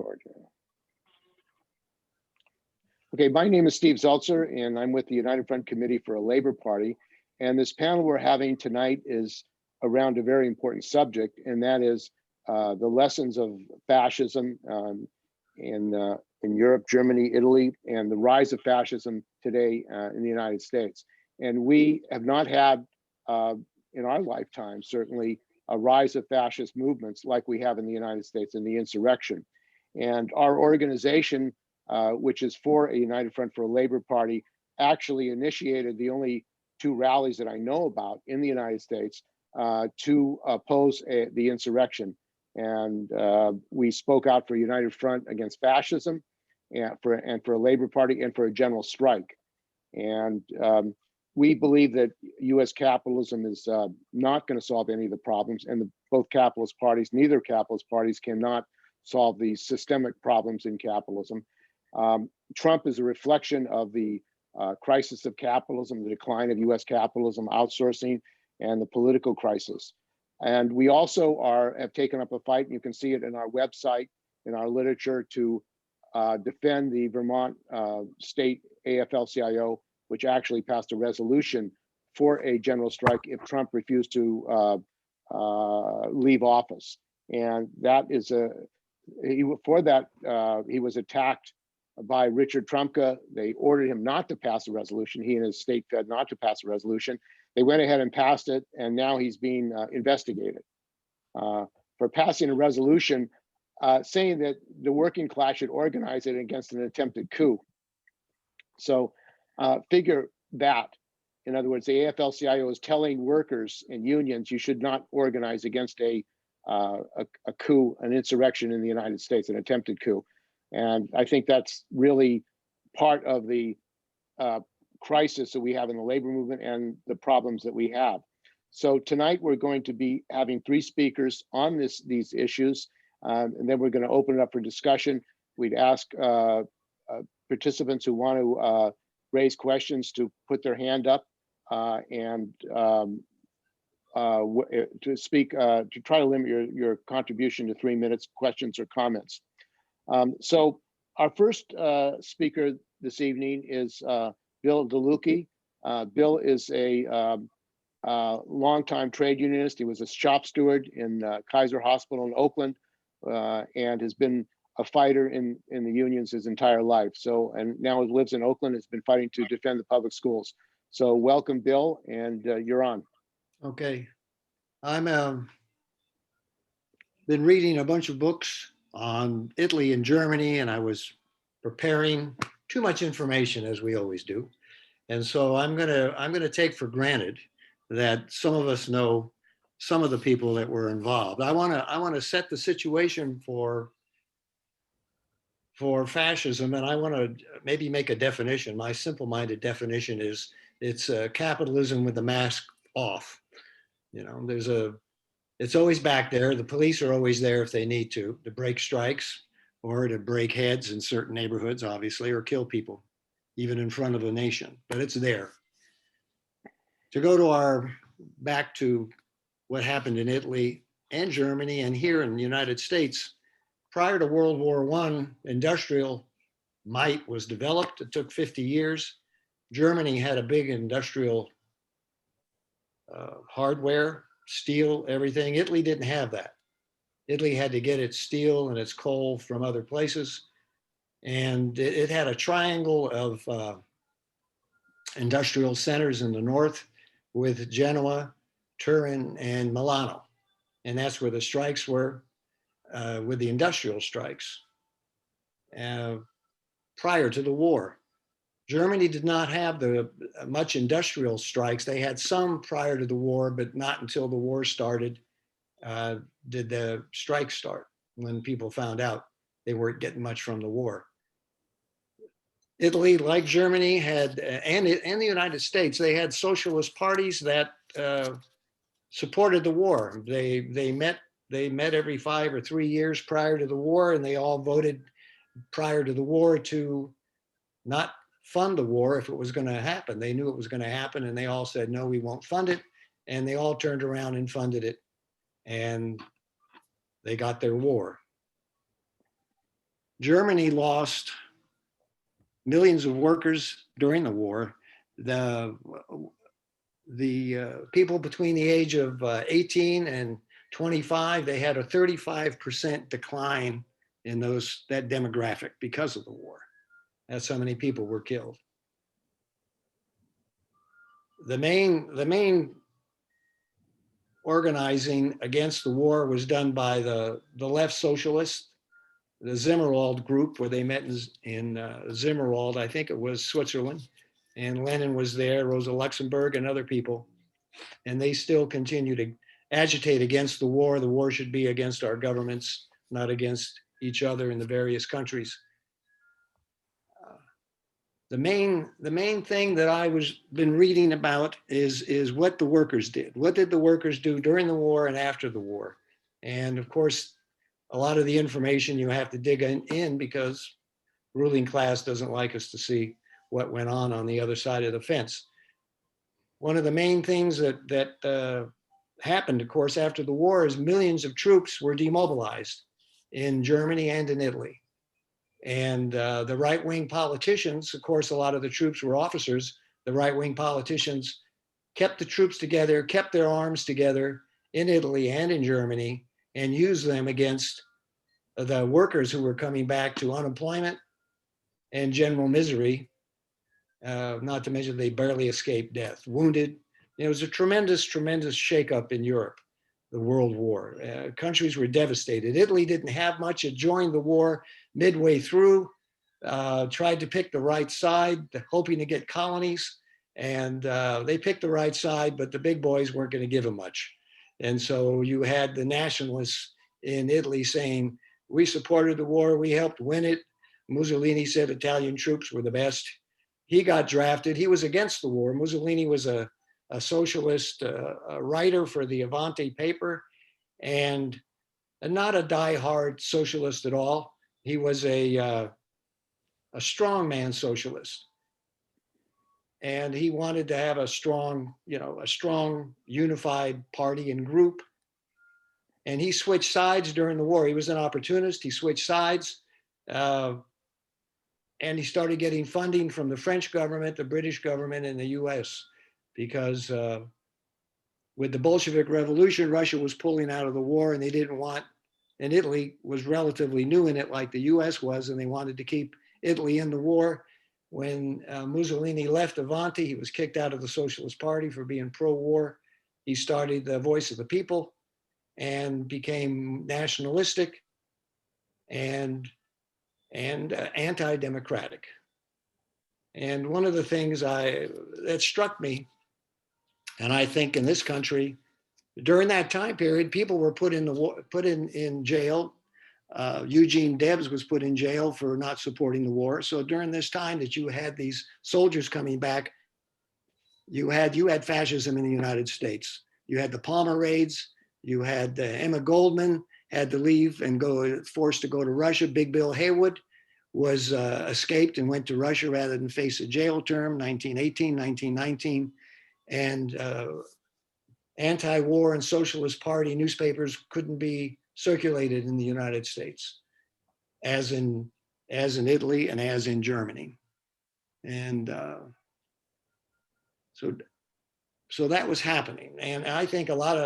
record. Okay, my name is Steve Zeltzer, and I'm with the United Front Committee for a Labor Party. And this panel we're having tonight is around a very important subject, and that is the lessons of fascism in Europe, Germany, Italy, and the rise of fascism today in the United States. And we have not had, in our lifetime, certainly, a rise of fascist movements like we have in the United States in the insurrection. And our organization, which is for a United Front for a Labor Party, actually initiated the only 2 rallies that I know about in the United States to oppose the insurrection. And we spoke out for United Front against fascism, and for a Labor Party, and for a general strike. And we believe that U.S. capitalism is not going to solve any of the problems, and both capitalist parties, neither capitalist parties, cannot solve the systemic problems in capitalism. Trump is a reflection of the crisis of capitalism, the decline of U.S. capitalism, outsourcing, and the political crisis. And we also have taken up a fight, and you can see it in our website, in our literature, to defend the Vermont state AFL-CIO, which actually passed a resolution for a general strike if Trump refused to leave office. And that is he was attacked by Richard Trumka. They ordered him not to pass a resolution. He and his state fed not to pass a resolution. They went ahead and passed it, and now he's being investigated for passing a resolution saying that the working class should organize it against an attempted coup. So figure that. In other words, the AFL-CIO is telling workers and unions you should not organize against a coup, an insurrection in the United States, an attempted coup. And I think that's really part of the crisis that we have in the labor movement and the problems that we have. So tonight we're going to be having 3 speakers on these issues, and then we're going to open it up for discussion. We'd ask participants who want to raise questions to put their hand up and to speak, to try to limit your contribution to 3 minutes, questions or comments. So our first speaker this evening is Bill DeLucchi. Bill is a longtime trade unionist. He was a shop steward in Kaiser Hospital in Oakland and has been a fighter in the unions his entire life. So, and now he lives in Oakland, has been fighting to defend the public schools. So welcome, Bill, and you're on. Okay. I'm been reading a bunch of books on Italy and Germany, and I was preparing too much information, as we always do. And so I'm gonna take for granted that some of us know some of the people that were involved. I wanna set the situation for fascism, and I want to maybe make a definition. My simple-minded definition is it's capitalism with the mask off. You know, it's always back there. The police are always there if they need to break strikes or to break heads in certain neighborhoods, obviously, or kill people, even in front of a nation, but it's there. To go to back to what happened in Italy and Germany and here in the United States, prior to World War I, industrial might was developed. It took 50 years. Germany had a big industrial hardware, steel, everything. Italy didn't have that. Italy had to get its steel and its coal from other places. And it had a triangle of industrial centers in the north with Genoa, Turin, and Milano. And that's where the strikes were, with the industrial strikes prior to the war. Germany did not have much industrial strikes. They had some prior to the war, but not until the war started did the strikes start, when people found out they weren't getting much from the war. Italy, like Germany, had, and the United States, they had socialist parties that supported the war. They met every 5 or 3 years prior to the war, and they all voted prior to the war to not fund the war if it was going to happen. They knew it was going to happen, and they all said, no, we won't fund it. And they all turned around and funded it, and they got their war. Germany lost millions of workers during the war. The people between the age of 18 and 25, they had a 35% decline in that demographic because of the war. That's how many people were killed. The main organizing against the war was done by the left socialists, the Zimmerwald group, where they met in Zimmerwald, I think it was Switzerland, and Lenin was there, Rosa Luxemburg and other people, and they still continue to agitate against the war. The war should be against our governments, not against each other in the various countries. The main thing that I been reading about is what the workers did. What did the workers do during the war and after the war? And of course, a lot of the information you have to dig in because ruling class doesn't like us to see what went on the other side of the fence. One of the main things that happened, of course, after the war is millions of troops were demobilized in Germany and in Italy. And the right-wing politicians, of course, a lot of the troops were officers. The right-wing politicians kept the troops together, kept their arms together in Italy and in Germany, and used them against the workers who were coming back to unemployment and general misery, not to mention they barely escaped death, wounded. It was a tremendous shakeup in Europe, the World War. Countries were devastated. Italy didn't have much. It joined the war midway through, tried to pick the right side, hoping to get colonies. And they picked the right side, but the big boys weren't going to give them much. And so you had the nationalists in Italy saying, we supported the war, we helped win it. Mussolini said Italian troops were the best. He got drafted. He was against the war. Mussolini was a socialist, a writer for the Avanti paper, and not a die-hard socialist at all. He was a strongman socialist. And he wanted to have a strong unified party and group. And he switched sides during the war. He was an opportunist. He switched sides. And he started getting funding from the French government, the British government, and the US, because with the Bolshevik Revolution, Russia was pulling out of the war, and they didn't want, and Italy was relatively new in it like the US was, and they wanted to keep Italy in the war. When Mussolini left Avanti, he was kicked out of the Socialist Party for being pro-war. He started the Voice of the People and became nationalistic and anti-democratic. And one of the things that struck me, and I think in this country, during that time period, people were put in jail. Eugene Debs was put in jail for not supporting the war. So during this time that you had these soldiers coming back, you had fascism in the United States. You had the Palmer raids. You had Emma Goldman had to leave and forced to go to Russia. Big Bill Haywood was escaped and went to Russia rather than face a jail term, 1918, 1919. And anti-war and socialist party newspapers couldn't be circulated in the United States, as in Italy and as in Germany. And so that was happening. And I think a lot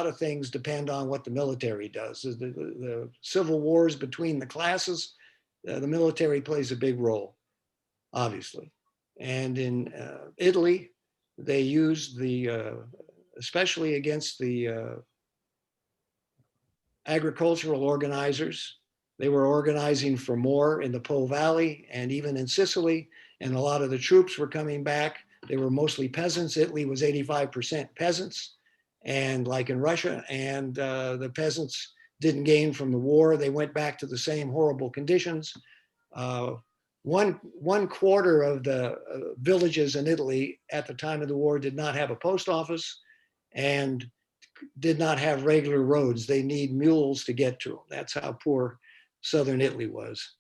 of things depend on what the military does. The civil wars between the classes, the military plays a big role, obviously. And in Italy, they used especially against the agricultural organizers. They were organizing for more in the Po Valley and even in Sicily. And a lot of the troops were coming back. They were mostly peasants. Italy was 85% peasants, and like in Russia, and the peasants didn't gain from the war. They went back to the same horrible conditions. One quarter of the villages in Italy at the time of the war did not have a post office and did not have regular roads. They need mules to get to them. That's how poor southern Italy was.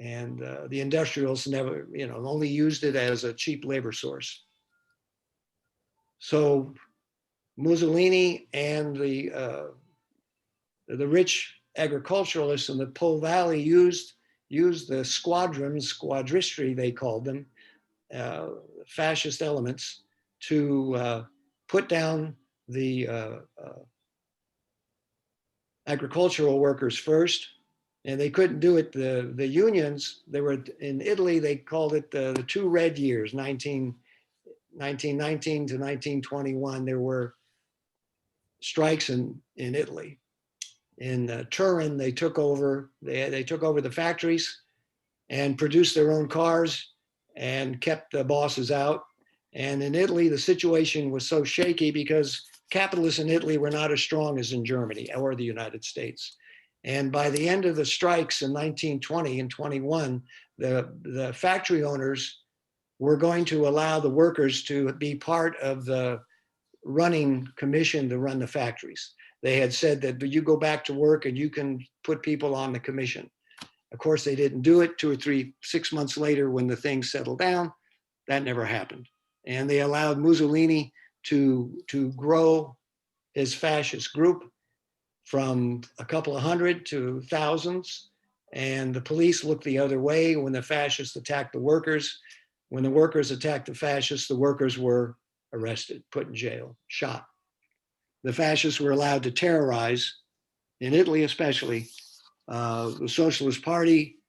And the industrials never, only used it as a cheap labor source. So Mussolini and the rich agriculturalists in the Po Valley used used the squadrons, squadristry they called them, fascist elements, to put down the agricultural workers first, and they couldn't do it. The unions, they were in Italy, they called it the two red years, 1919 to 1921. There were strikes in Italy. In Turin, they took over the factories and produced their own cars and kept the bosses out. And in Italy, the situation was so shaky because capitalists in Italy were not as strong as in Germany or the United States. And by the end of the strikes in 1920 and 21, the factory owners were going to allow the workers to be part of the running commission to run the factories. They had said that you go back to work and you can put people on the commission. Of course, they didn't do it. 6 months later, when the thing settled down, that never happened. And they allowed Mussolini to grow his fascist group from a couple of hundred to thousands. And the police looked the other way when the fascists attacked the workers. When the workers attacked the fascists, the workers were arrested, put in jail, shot. The fascists were allowed to terrorize, in Italy especially, the Socialist Party,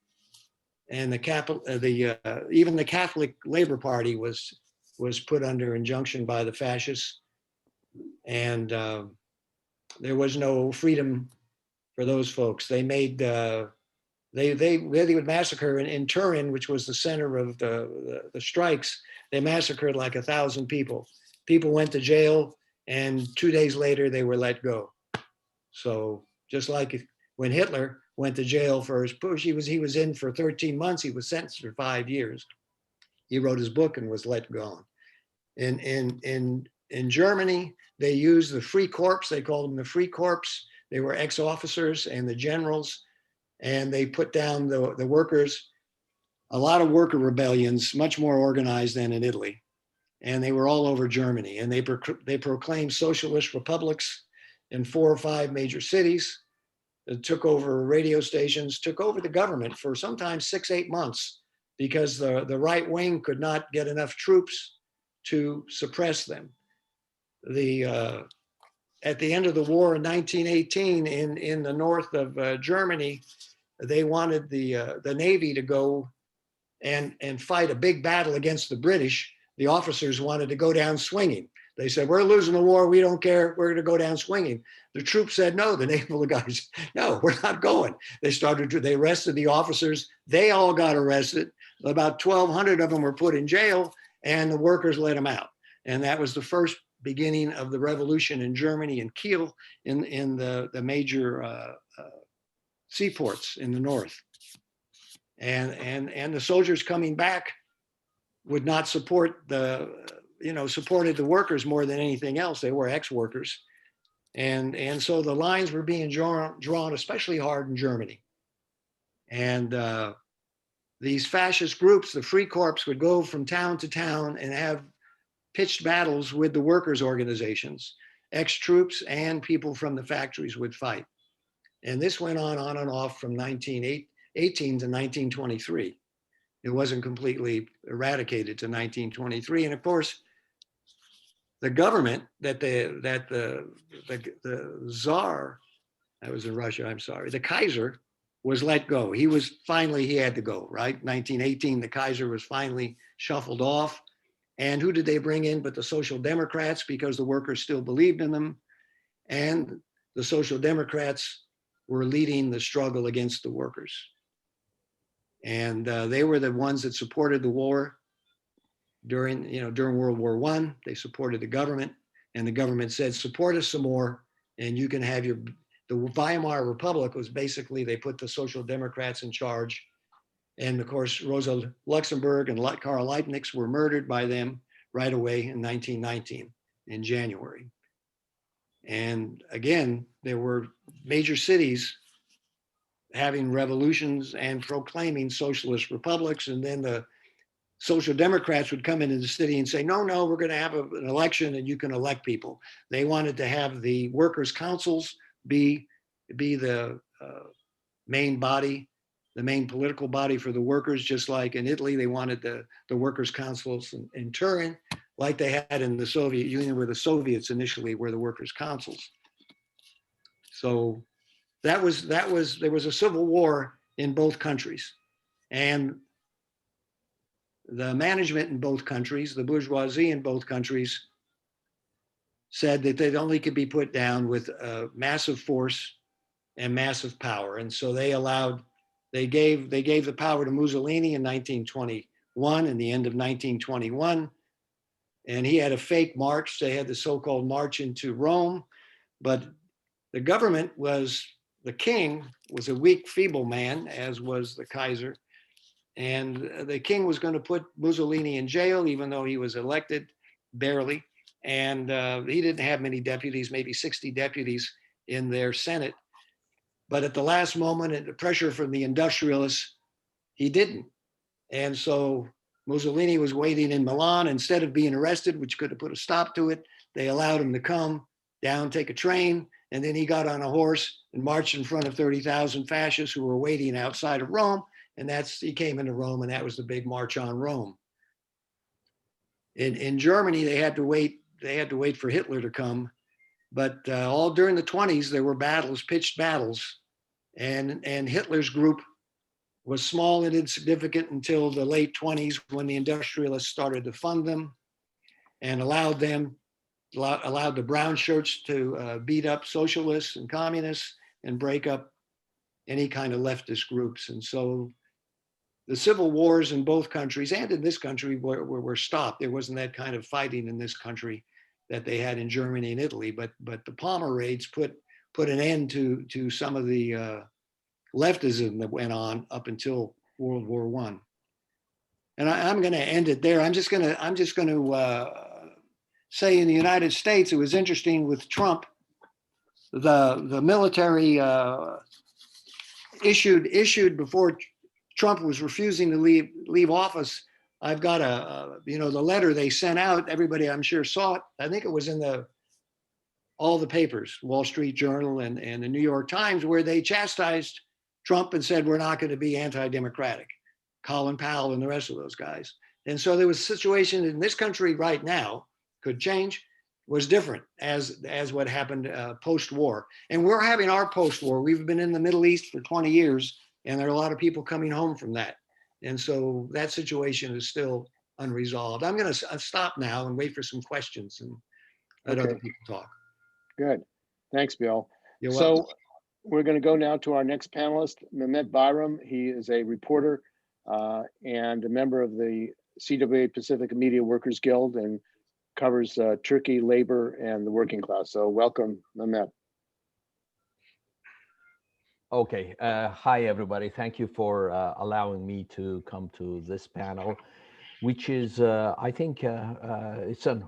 and even the Catholic Labor Party was put under injunction by the fascists, and there was no freedom for those folks. They made they would massacre in Turin, which was the center of the strikes. They massacred like 1,000 people. People went to jail, and 2 days later they were let go. So just like when Hitler went to jail for his push, he was in for 13 months. He was sentenced for 5 years. He wrote his book and was let go. In Germany, they used the Free Corps. They called them the Free Corps. They were ex-officers and the generals, and they put down the workers. A lot of worker rebellions, much more organized than in Italy, and they were all over Germany. And they proclaimed socialist republics in 4 or 5 major cities. It took over radio stations, took over the government for sometimes 6, 8 months, because the right wing could not get enough troops to suppress them. At the end of the war in 1918, in the north of Germany, they wanted the Navy to go and fight a big battle against the British. The officers wanted to go down swinging. They said, "We're losing the war. We don't care. We're going to go down swinging." The troops said no. The naval guys, "No, we're not going." They arrested the officers. They all got arrested. About 1,200 of them were put in jail, and the workers let them out. And that was the first beginning of the revolution in Germany, in Kiel, in the major seaports in the north. And the soldiers coming back would not support supported the workers more than anything else. They were ex-workers. And so the lines were being drawn especially hard in Germany. And these fascist groups, the Free Corps, would go from town to town and have pitched battles with the workers' organizations. Ex-troops and people from the factories would fight. And this went on and off from 1918 to 1923. It wasn't completely eradicated to 1923. And of course, the government that the Tsar, I was in Russia, I'm sorry, the Kaiser was let go. He had to go, right? 1918, the Kaiser was finally shuffled off. And who did they bring in but the Social Democrats, because the workers still believed in them. And the Social Democrats were leading the struggle against the workers. And they were the ones that supported the war during World War I. They supported the government, and the government said, support us some more, and you can have the Weimar Republic was basically, they put the Social Democrats in charge. And of course, Rosa Luxemburg and Karl Liebknecht were murdered by them right away in 1919, in January. And again, there were major cities having revolutions and proclaiming socialist republics. And then the Social Democrats would come into the city and say, no, we're going to have an election and you can elect people. They wanted to have the workers' councils be the main body the main political body for the workers, just like in Italy, they wanted the workers' councils in Turin, like they had in the Soviet Union, where the Soviets initially were the workers' councils. So there was a civil war in both countries. And the management in both countries, the bourgeoisie in both countries, said that they only could be put down with massive force and massive power. And so they gave the power to Mussolini in 1921, in the end of 1921. And he had a fake march. They had the so-called March into Rome. But the government the king was a weak, feeble man, as was the Kaiser. And the king was going to put Mussolini in jail, even though he was elected, barely. And he didn't have many deputies, maybe 60 deputies in their Senate. But at the last moment, at the pressure from the industrialists, he didn't. And so Mussolini was waiting in Milan. Instead of being arrested, which could have put a stop to it, they allowed him to come down, take a train, and then he got on a horse and marched in front of 30,000 fascists who were waiting outside of Rome. And he came into Rome, and that was the big March on Rome. In Germany, they had to wait for Hitler to come. But all during the 20s, there were pitched battles. And Hitler's group was small and insignificant until the late 20s, when the industrialists started to fund them and allowed the brown shirts to beat up socialists and communists and break up any kind of leftist groups. And so the civil wars in both countries and in this country were stopped. There wasn't that kind of fighting in this country that they had in Germany and Italy. But the Palmer raids put an end to some of the leftism that went on up until World War I. And I'm going to end it there. I'm just going to say, in the United States, it was interesting with Trump. The military issued before Trump was refusing to leave office. I've got the letter they sent out. Everybody, I'm sure, saw it. I think it was in all the papers, Wall Street Journal and the New York Times, where they chastised Trump and said, we're not going to be anti-democratic. Colin Powell and the rest of those guys. And so there was a situation in this country right now, could change, was different as what happened post-war. And we're having our post-war. We've been in the Middle East for 20 years, and there are a lot of people coming home from that. And so that situation is still unresolved. I'm going to stop now and wait for some questions and let other people talk. Good. Thanks, Bill. You're welcome. So we're going to go now to our next panelist, Mehmet Bayram. He is a reporter and a member of the CWA Pacific Media Workers Guild and covers Turkey, labor, and the working class. So welcome, Mehmet. Okay. Hi, everybody. Thank you for allowing me to come to this panel, which is, I think, it's an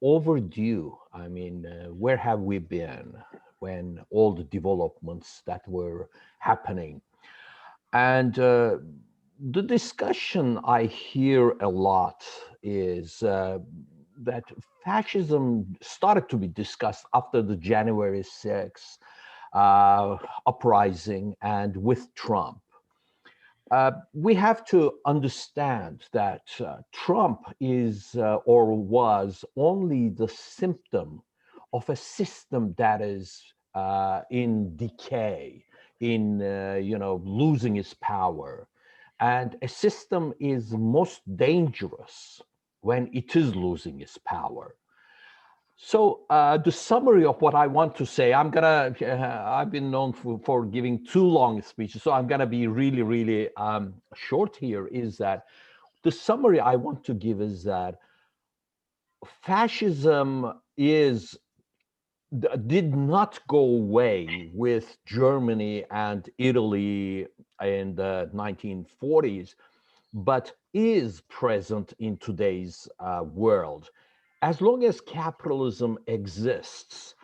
overdue. I mean, where have we been when all the developments that were happening? And the discussion I hear a lot is that fascism started to be discussed after the January 6th uprising and with Trump. We have to understand that Trump is or was only the symptom of a system that is in decay, in losing its power. And a system is most dangerous when it is losing its power. So the summary of what I want to say, I've been known for giving too long speeches, so I'm gonna be really, really short here, is that the summary I want to give is that fascism did not go away with Germany and Italy in the 1940s, but is present in today's world. As long as capitalism exists,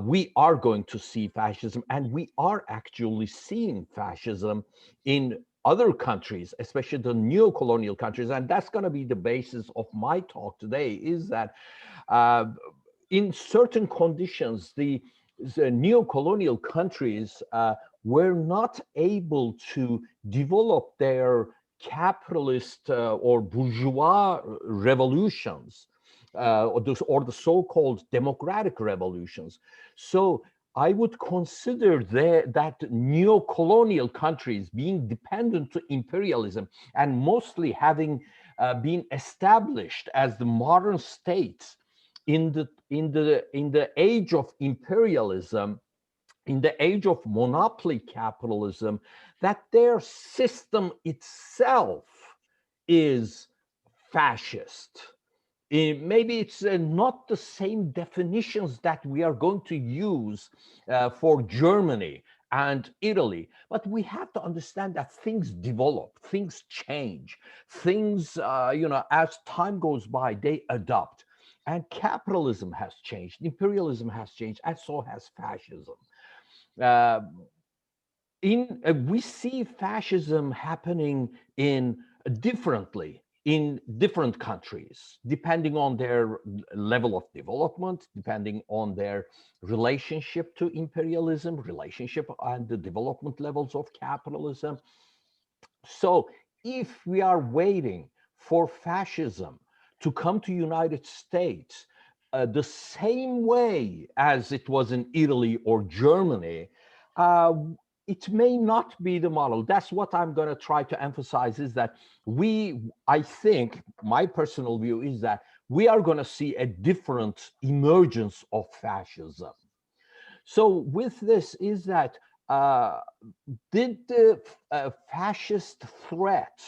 we are going to see fascism, and we are actually seeing fascism in other countries, especially the neo-colonial countries. And that's going to be the basis of my talk today, is that in certain conditions, the neo-colonial countries were not able to develop their capitalist or bourgeois revolutions, or the so-called democratic revolutions. So I would consider that neo-colonial countries being dependent to imperialism and mostly having been established as the modern states in the age of imperialism, in the age of monopoly capitalism, that their system itself is fascist. Maybe it's not the same definitions that we are going to use for Germany and Italy, but we have to understand that things develop, things change, things, as time goes by, they adapt. And capitalism has changed, imperialism has changed, and so has fascism. Uh, we see fascism happening in differently in different countries, depending on their level of development, depending on their relationship to imperialism, relationship and the development levels of capitalism. So if we are waiting for fascism to come to United States the same way as it was in Italy or Germany, uh, it may not be the model. That's what I'm going to try to emphasize, is that I think, my personal view is that we are going to see a different emergence of fascism. So with this is that, did the fascist threat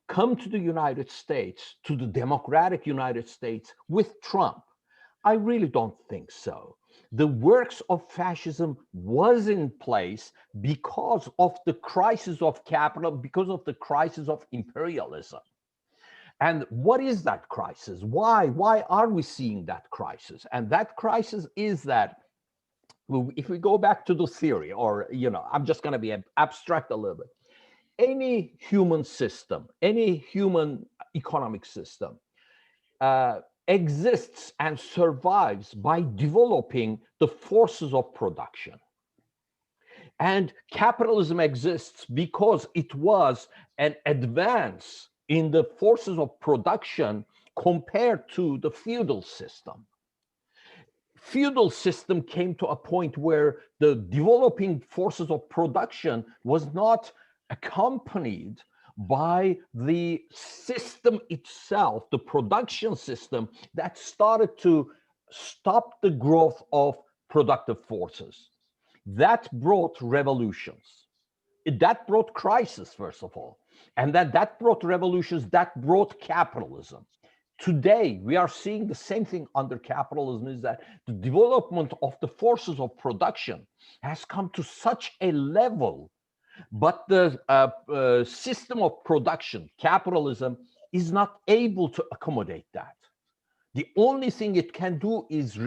come to the United States, to the democratic United States with Trump? I really don't think so. The works of fascism was in place because of the crisis of capital, because of the crisis of imperialism. And what is that crisis? Why are we seeing that crisis? And that crisis is that, if we go back to the theory, or, I'm just going to be abstract a little bit. Any human system, any human economic system exists and survives by developing the forces of production. And capitalism exists because it was an advance in the forces of production compared to the feudal system. Feudal system came to a point where the developing forces of production was not accompanied by the system itself, the production system that started to stop the growth of productive forces. That brought revolutions. That brought crisis, first of all. And that brought revolutions, that brought capitalism. Today, we are seeing the same thing under capitalism, is that the development of the forces of production has come to such a level, but the system of production, capitalism, is not able to accommodate that. The only thing it can do is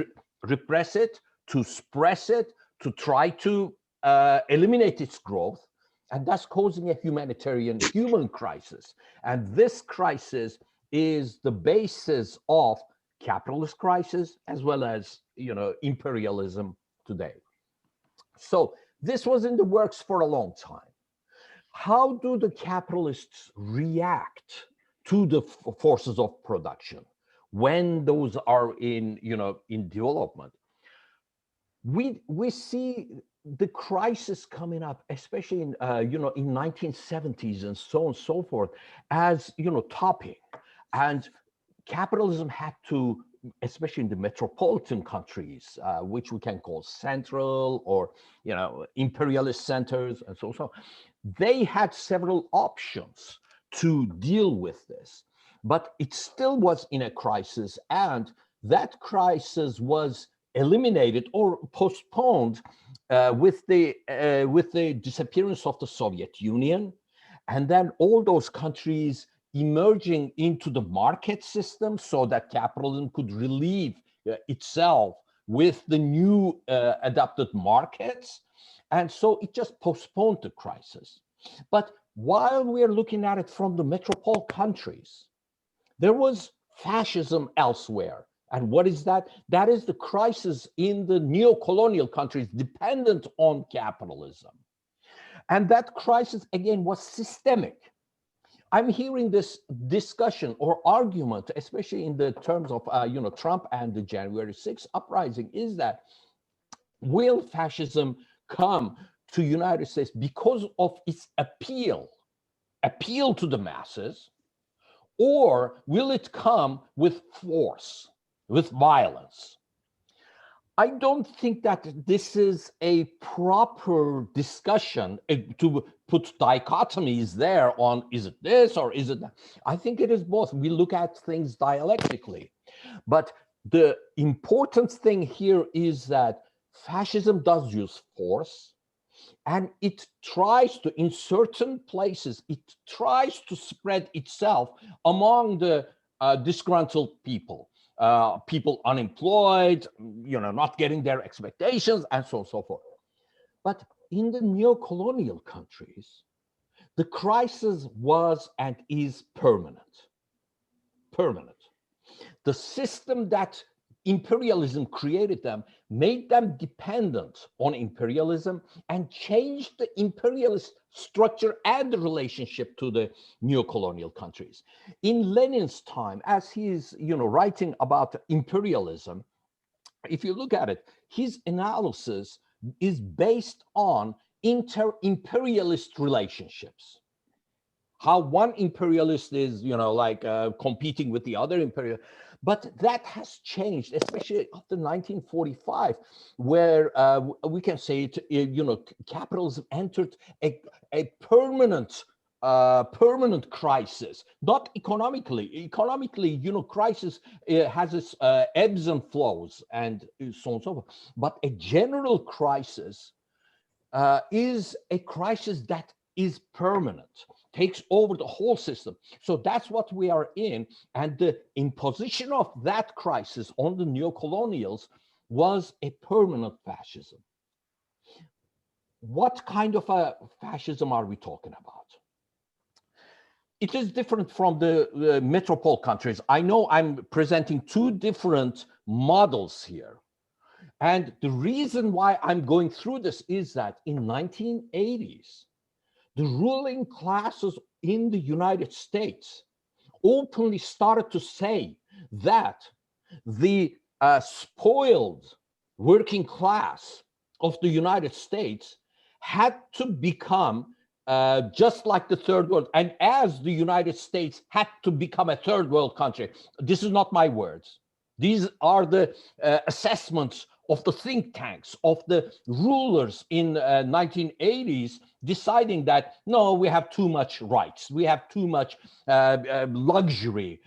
repress it, to suppress it, to try to eliminate its growth, and thus causing a humanitarian human crisis. And this crisis is the basis of capitalist crisis as well as, imperialism today. So this was in the works for a long time. How do the capitalists react to the forces of production when those are in development? We see the crisis coming up, especially in in 1970s and so on and so forth, as topping. And capitalism had to, especially in the metropolitan countries, which we can call central or imperialist centers and so on, they had several options to deal with this, but it still was in a crisis, and that crisis was eliminated or postponed with the disappearance of the Soviet Union, and then all those countries emerging into the market system so that capitalism could relieve itself with the new adapted markets. And so it just postponed the crisis. But while we are looking at it from the metropole countries, there was fascism elsewhere. And what is that? That is the crisis in the neo-colonial countries dependent on capitalism. And that crisis, again, was systemic. I'm hearing this discussion or argument, especially in the terms of Trump and the January 6th uprising, is that will fascism come to United States because of its appeal to the masses, or will it come with force, with violence? I don't think that this is a proper discussion to put dichotomies there on, is it this or is it that? I think it is both. We look at things dialectically. But the important thing here is that fascism does use force, and it tries to, in certain places, it tries to spread itself among the disgruntled people. People unemployed, not getting their expectations, and so on and so forth. But in the neo-colonial countries, the crisis was and is permanent. Permanent. The system that imperialism created them made them dependent on imperialism and changed the imperialist structure and the relationship to the neo-colonial countries. In Lenin's time, as he is writing about imperialism, if you look at it, his analysis is based on inter-imperialist relationships. How one imperialist is, competing with the other imperial. But that has changed, especially after 1945, where we can say, capitalism entered a permanent crisis, not economically. Economically, crisis has its ebbs and flows and so on and so forth. But a general crisis is a crisis that is permanent, takes over the whole system. So that's what we are in. And the imposition of that crisis on the neo-colonials was a permanent fascism. What kind of a fascism are we talking about? It is different from the metropole countries. I know I'm presenting two different models here. And the reason why I'm going through this is that in 1980s, the ruling classes in the United States openly started to say that the spoiled working class of the United States had to become just like the third world. And as the United States had to become a third world country, this is not my words. These are the assessments of the think tanks, of the rulers in 1980s, deciding that, no, we have too much rights. We have too much luxury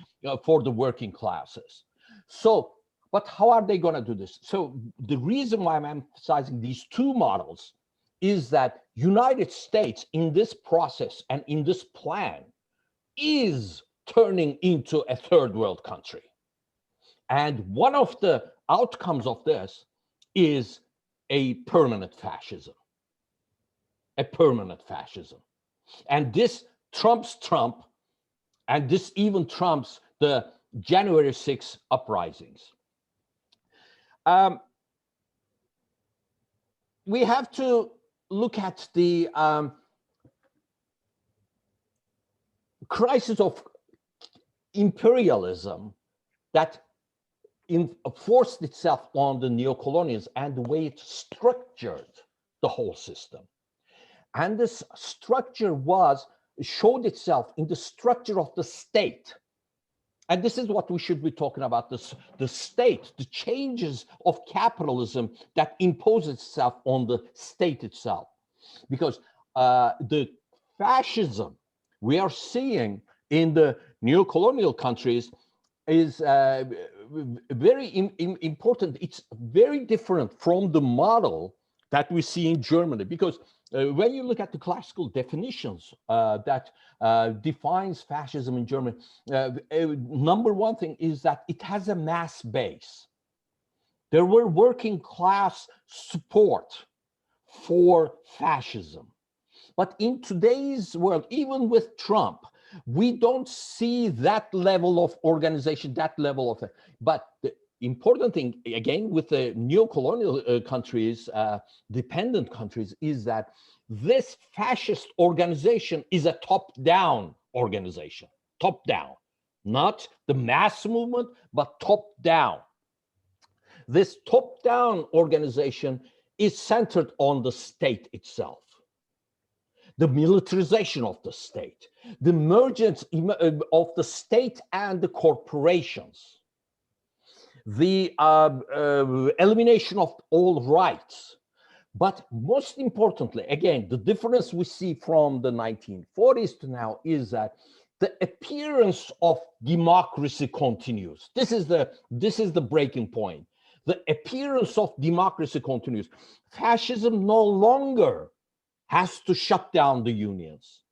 for the working classes. So, but how are they going to do this? So the reason why I'm emphasizing these two models is that United States in this process and in this plan is turning into a third world country. And one of the outcomes of this is a permanent fascism. A permanent fascism. And this trumps Trump, and this even trumps the January 6th uprisings. We have to look at the crisis of imperialism that forced itself on the neocolonials and the way it structured the whole system. And this structure showed itself in the structure of the state. And this is what we should be talking about, the state, the changes of capitalism that impose itself on the state itself. Because the fascism we are seeing in the neocolonial countries is very important. It's very different from the model that we see in Germany, because when you look at the classical definitions that defines fascism in Germany, number one thing is that it has a mass base. There were working class support for fascism. But in today's world, even with Trump, we don't see that level of organization, that level of, but important thing, again, with the neo-colonial countries, dependent countries, is that this fascist organization is a top-down organization, top-down, not the mass movement, but top-down. This top-down organization is centered on the state itself, the militarization of the state, the emergence of the state and the corporations, the elimination of all rights. But most importantly, again, the difference we see from the 1940s to now is that the appearance of democracy continues. This is the breaking point. The appearance of democracy continues. Fascism no longer has to shut down the unions.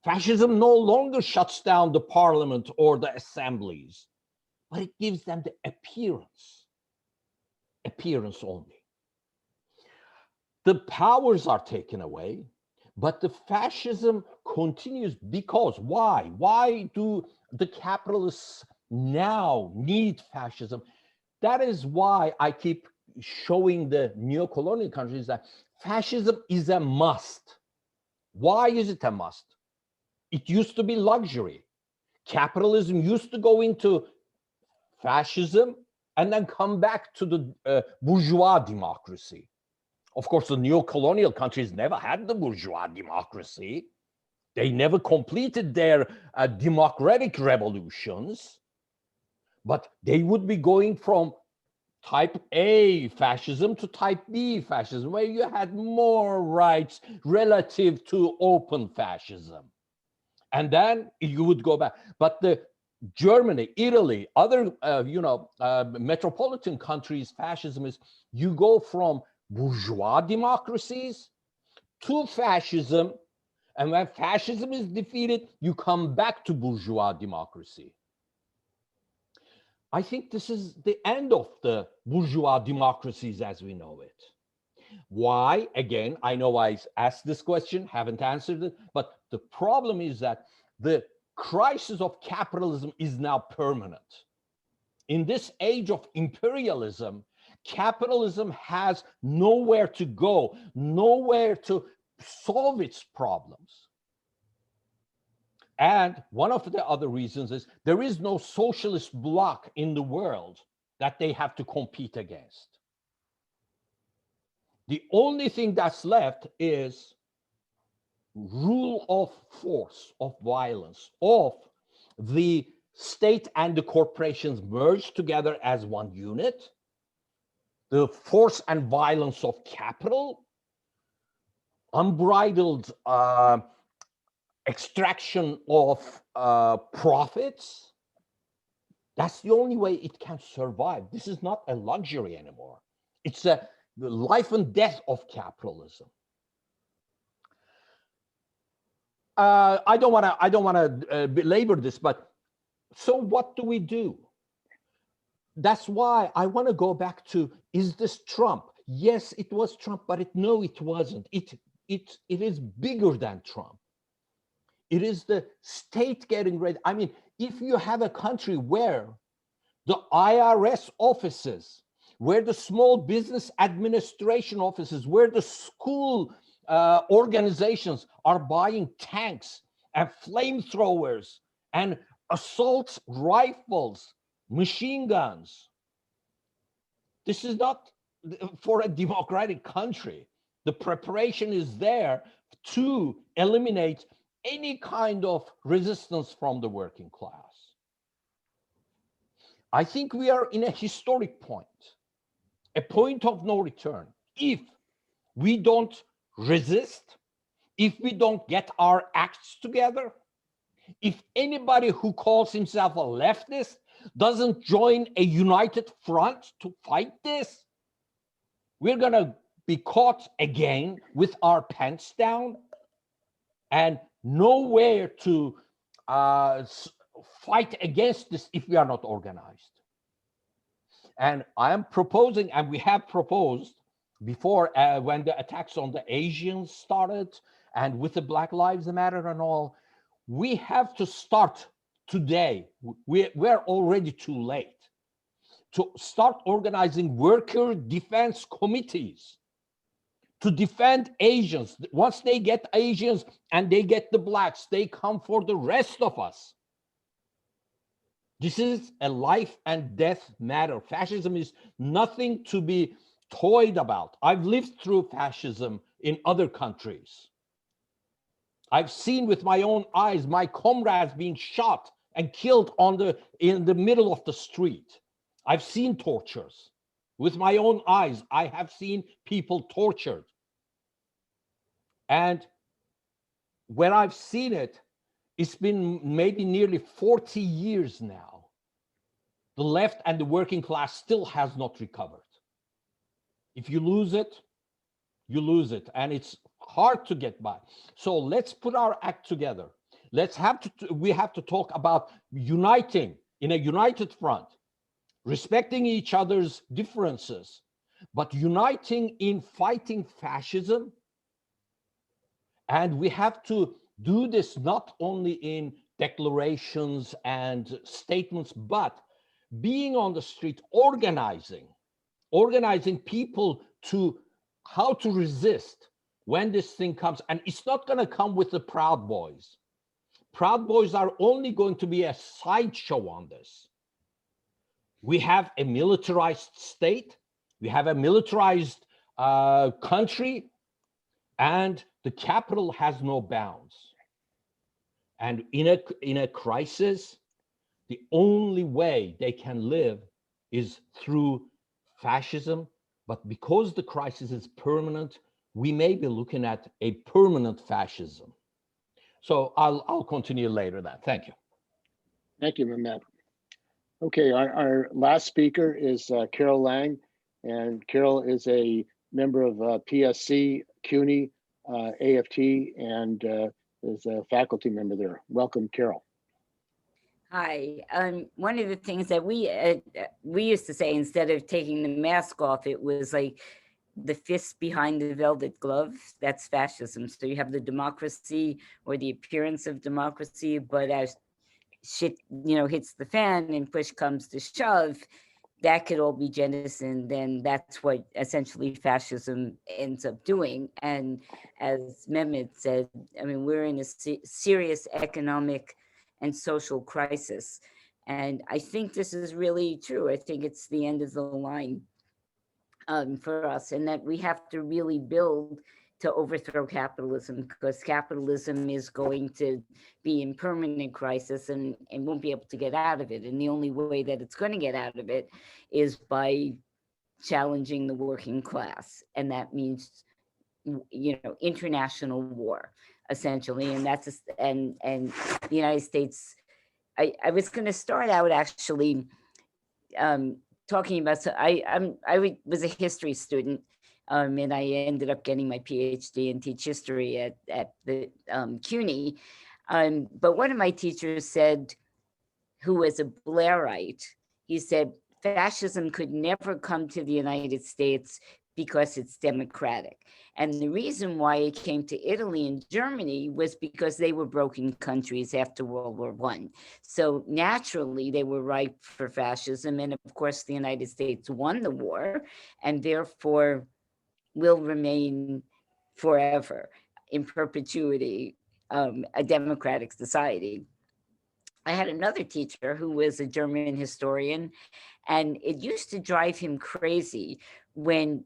Fascism no longer shuts down the parliament or the assemblies, but it gives them the appearance only. The powers are taken away, but the fascism continues because why? Why do the capitalists now need fascism? That is why I keep showing the neo-colonial countries that fascism is a must. Why is it a must? It used to be luxury. Capitalism used to go into fascism and then come back to the bourgeois democracy. Of course, the neo-colonial countries never had the bourgeois democracy. They never completed their democratic revolutions, but they would be going from type A fascism to type B fascism, where you had more rights relative to open fascism. And then you would go back. But the Germany, Italy, other metropolitan countries, fascism is you go from bourgeois democracies to fascism, and when fascism is defeated, you come back to bourgeois democracy. I think this is the end of the bourgeois democracies as we know it. Why? Again, I know I asked this question, haven't answered it, but the problem is that the crisis of capitalism is now permanent. In this age of imperialism, capitalism has nowhere to go, nowhere to solve its problems. And one of the other reasons is there is no socialist bloc in the world that they have to compete against. The only thing that's left is rule of force, of violence, of the state and the corporations merged together as one unit, the force and violence of capital, unbridled extraction of profits. That's the only way it can survive. This is not a luxury anymore. It's the life and death of capitalism. I don't want to belabor this, but so what do we do? That's why I want to go back to, is this Trump? Yes, it was Trump, but no, it wasn't. It is bigger than Trump. It is the state getting ready. I mean, if you have a country where the IRS offices, where the small business administration offices, where the school organizations are buying tanks and flamethrowers and assault rifles, machine guns. This is not for a democratic country. The preparation is there to eliminate any kind of resistance from the working class. I think we are in a historic point, a point of no return. If we don't resist, if we don't get our acts together, if anybody who calls himself a leftist doesn't join a united front to fight this, we're going to be caught again with our pants down and nowhere to fight against this if we are not organized. And I am proposing, and we have proposed before when the attacks on the Asians started and with the Black Lives Matter and all, we have to start today. We're already too late to start organizing worker defense committees to defend Asians. Once they get Asians and they get the blacks, they come for the rest of us. This is a life and death matter. Fascism is nothing to be toyed about. I've lived through fascism in other countries. I've seen with my own eyes my comrades being shot and killed in the middle of the street. I've seen tortures. With my own eyes, I have seen people tortured. And when I've seen it, it's been maybe nearly 40 years now. The left and the working class still has not recovered. If you lose it, you lose it. And it's hard to get by. So let's put our act together. We have to talk about uniting in a united front, respecting each other's differences, but uniting in fighting fascism. And we have to do this not only in declarations and statements, but being on the street, organizing people to how to resist when this thing comes. And it's not going to come with the Proud Boys. Proud Boys are only going to be a sideshow on this. We have a militarized state. We have a militarized country. And the capital has no bounds. And in a crisis, the only way they can live is through fascism. But because the crisis is permanent, we may be looking at a permanent fascism. So I'll continue later that. Thank you. Thank you, Mehmet. Okay, our last speaker is Carol Lang, and Carol is a member of PSC, CUNY, AFT, and is a faculty member there. Welcome, Carol. Hi. One of the things that we used to say, instead of taking the mask off, it was like the fist behind the velvet glove. That's fascism. So you have the democracy or the appearance of democracy, but as shit, hits the fan and push comes to shove, that could all be jettisoned. Then that's what essentially fascism ends up doing. And as Mehmet said, I mean, we're in a serious economic and social crisis. And I think this is really true. I think it's the end of the line for us, and that we have to really build to overthrow capitalism, because capitalism is going to be in permanent crisis and won't be able to get out of it. And the only way that it's going to get out of it is by challenging the working class. And that means, international war, essentially. And that's, and the United States, I was going to start out actually talking about, so I was a history student, and I ended up getting my PhD in teach history at the CUNY. But one of my teachers said, who was a Blairite, he said, fascism could never come to the United States because it's democratic. And the reason why it came to Italy and Germany was because they were broken countries after World War I. So naturally, they were ripe for fascism. And of course, the United States won the war, and therefore will remain forever in perpetuity a democratic society. I had another teacher who was a German historian, and it used to drive him crazy when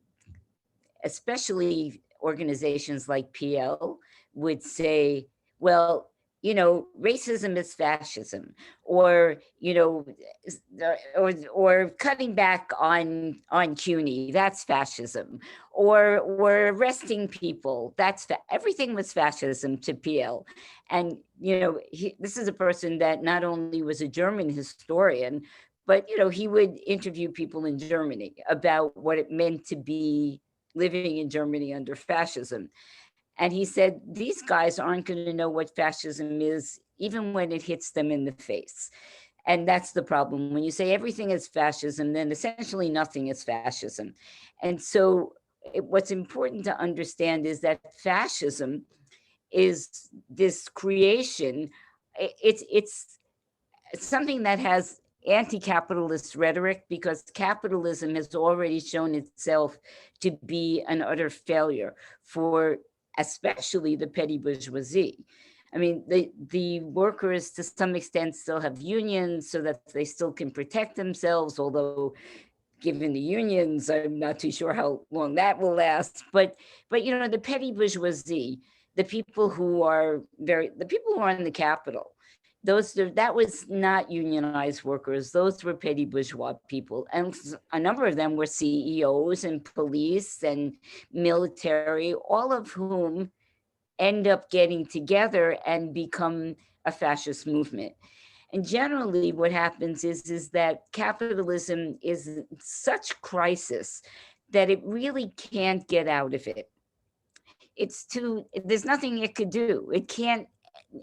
especially organizations like PL would say, well, racism is fascism, or, or cutting back on CUNY, that's fascism, or arresting people, everything was fascism to PL. And, this is a person that not only was a German historian, but, he would interview people in Germany about what it meant to be living in Germany under fascism. And he said, these guys aren't going to know what fascism is, even when it hits them in the face. And that's the problem. When you say everything is fascism, then essentially nothing is fascism. And so what's important to understand is that fascism is this creation. It's something that has anti-capitalist rhetoric, because capitalism has already shown itself to be an utter failure for especially the petty bourgeoisie. I mean, the workers to some extent still have unions so that they still can protect themselves, although given the unions, I'm not too sure how long that will last. But you know, the petty bourgeoisie, the people who are in the capital, that was not unionized workers. Those were petty bourgeois people, and a number of them were CEOs and police and military, all of whom end up getting together and become a fascist movement. And generally what happens is that capitalism is in such crisis that it really can't get out of it. There's nothing it could do. It can't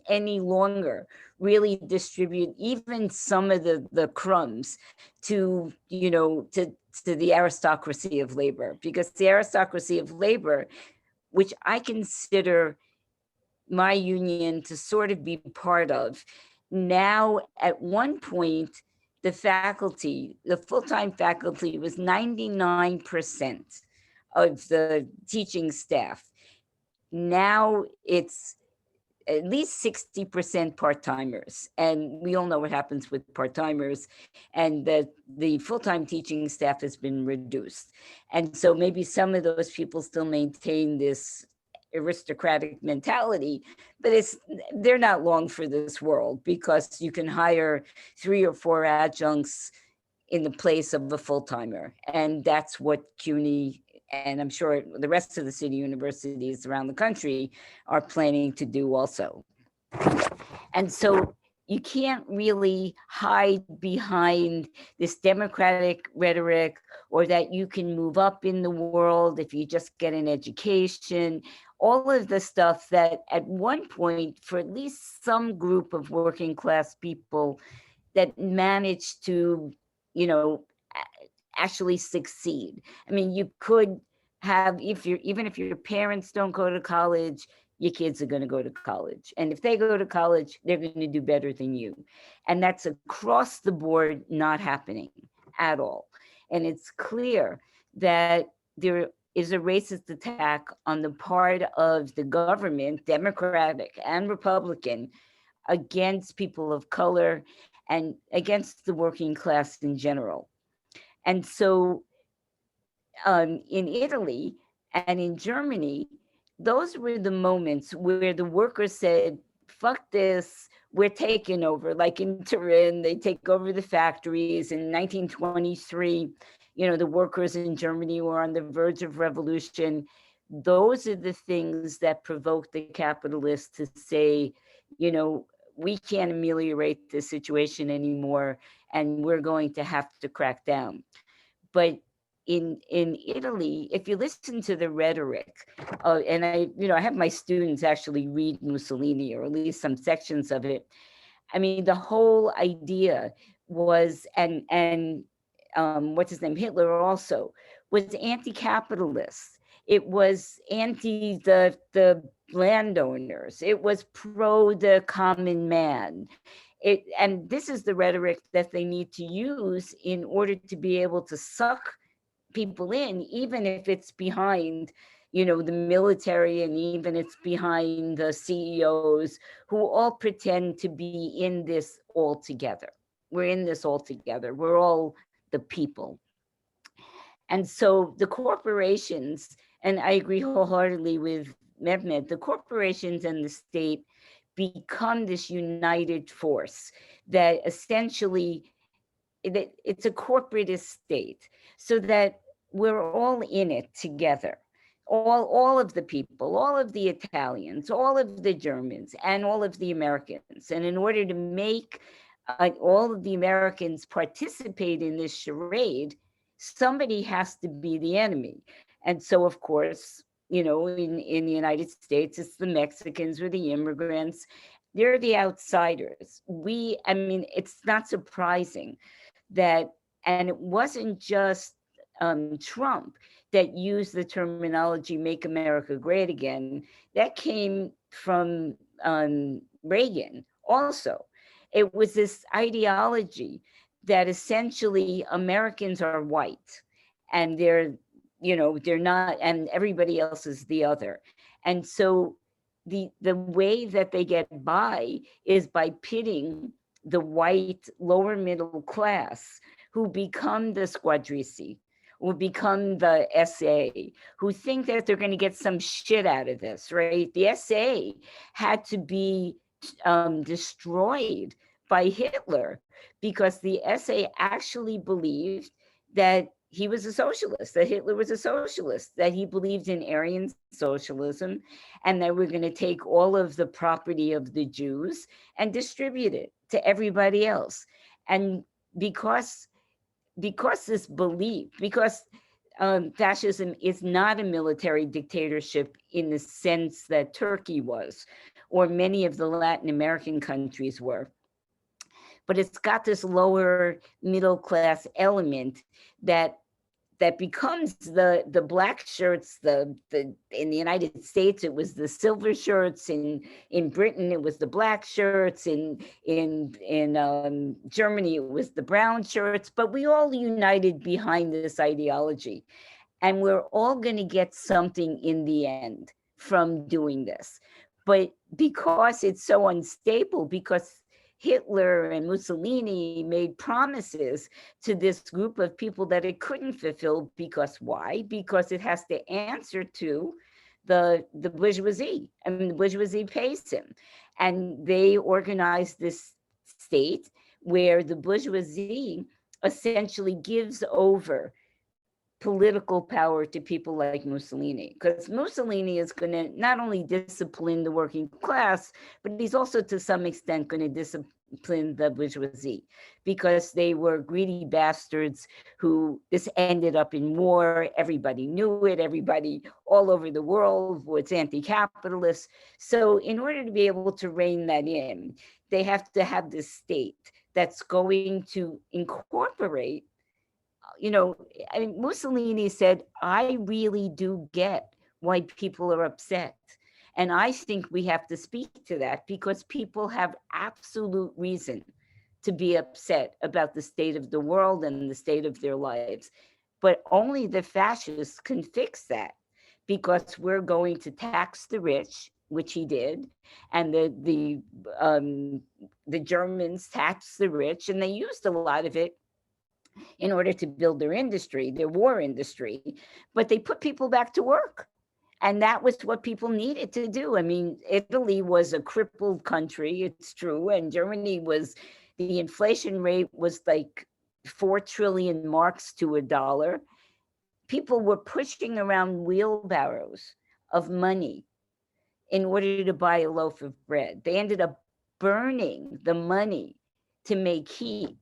any longer really distribute even some of the crumbs to, you know, to the aristocracy of labor, because the aristocracy of labor, which I consider my union to sort of be part of, now at one point, the full-time faculty was 99% of the teaching staff. Now it's at least 60% part-timers. And we all know what happens with part-timers, and that the full-time teaching staff has been reduced. And so maybe some of those people still maintain this aristocratic mentality, but they're not long for this world, because you can hire 3 or 4 adjuncts in the place of a full-timer. And that's what CUNY, and I'm sure the rest of the city universities around the country, are planning to do also. And so you can't really hide behind this democratic rhetoric, or that you can move up in the world if you just get an education. All of the stuff that at one point, for at least some group of working class people that managed to, you know, actually succeed. I mean, you could have, even if your parents don't go to college, your kids are going to go to college. And if they go to college, they're going to do better than you. And that's across the board not happening at all. And it's clear that there is a racist attack on the part of the government, Democratic and Republican, against people of color and against the working class in general. And so in Italy and in Germany, those were the moments where the workers said, fuck this, we're taking over. Like in Turin, they take over the factories. In 1923, you know, the workers in Germany were on the verge of revolution. Those are the things that provoke the capitalists to say, you know, we can't ameliorate this situation anymore, and we're going to have to crack down. But in Italy, if you listen to the rhetoric, and I have my students actually read Mussolini, or at least some sections of it. I mean, the whole idea was, and what's his name, Hitler also, was anti-capitalist. It was anti the landowners. It was pro the common man. And this is the rhetoric that they need to use in order to be able to suck people in, even if it's behind, you know, the military, and even it's behind the CEOs, who all pretend to be in this all together. We're in this all together. We're all the people. And so the corporations, and I agree wholeheartedly with Mehmet, the corporations and the state become this united force that essentially, it's a corporatist state, so that we're all in it together. All of the people, all of the Italians, all of the Germans, and all of the Americans. And in order to make all of the Americans participate in this charade, somebody has to be the enemy. And so, of course, you know, in the United States, it's the Mexicans or the immigrants. They're the outsiders. I mean, it's not surprising that, and it wasn't just Trump that used the terminology "Make America Great Again." That came from Reagan also. It was this ideology that essentially Americans are white and they're, they're not, and everybody else is the other. And so the way that they get by is by pitting the white lower middle class, who become the squadristi, who become the SA, who think that they're going to get some shit out of this, right? The SA had to be destroyed by Hitler because the SA actually believed that he was a socialist, that Hitler was a socialist, that he believed in Aryan socialism, and that we're going to take all of the property of the Jews and distribute it to everybody else. And because this belief, because fascism is not a military dictatorship in the sense that Turkey was, or many of the Latin American countries were, but it's got this lower middle class element that becomes the black shirts. The in the United States it was the silver shirts, in Britain it was the black shirts, in Germany it was the brown shirts, but we all united behind this ideology, and we're all going to get something in the end from doing this. But because it's so unstable, because Hitler and Mussolini made promises to this group of people that it couldn't fulfill, because why? Because it has to answer to the bourgeoisie. I mean, the bourgeoisie pays him. And they organized this state where the bourgeoisie essentially gives over political power to people like Mussolini, because Mussolini is going to not only discipline the working class, but he's also to some extent going to discipline the bourgeoisie, because they were greedy bastards who, this ended up in war. Everybody knew it. Everybody all over the world was anti-capitalist. So in order to be able to rein that in, they have to have this state that's going to incorporate, I mean, Mussolini said, I really do get why people are upset. And I think we have to speak to that, because people have absolute reason to be upset about the state of the world and the state of their lives. But only the fascists can fix that, because we're going to tax the rich, which he did, and the Germans taxed the rich, and they used a lot of it in order to build their industry, their war industry, but they put people back to work. And that was what people needed to do. I mean, Italy was a crippled country, it's true. And Germany was, the inflation rate was like 4 trillion marks to a dollar. People were pushing around wheelbarrows of money in order to buy a loaf of bread. They ended up burning the money to make heat,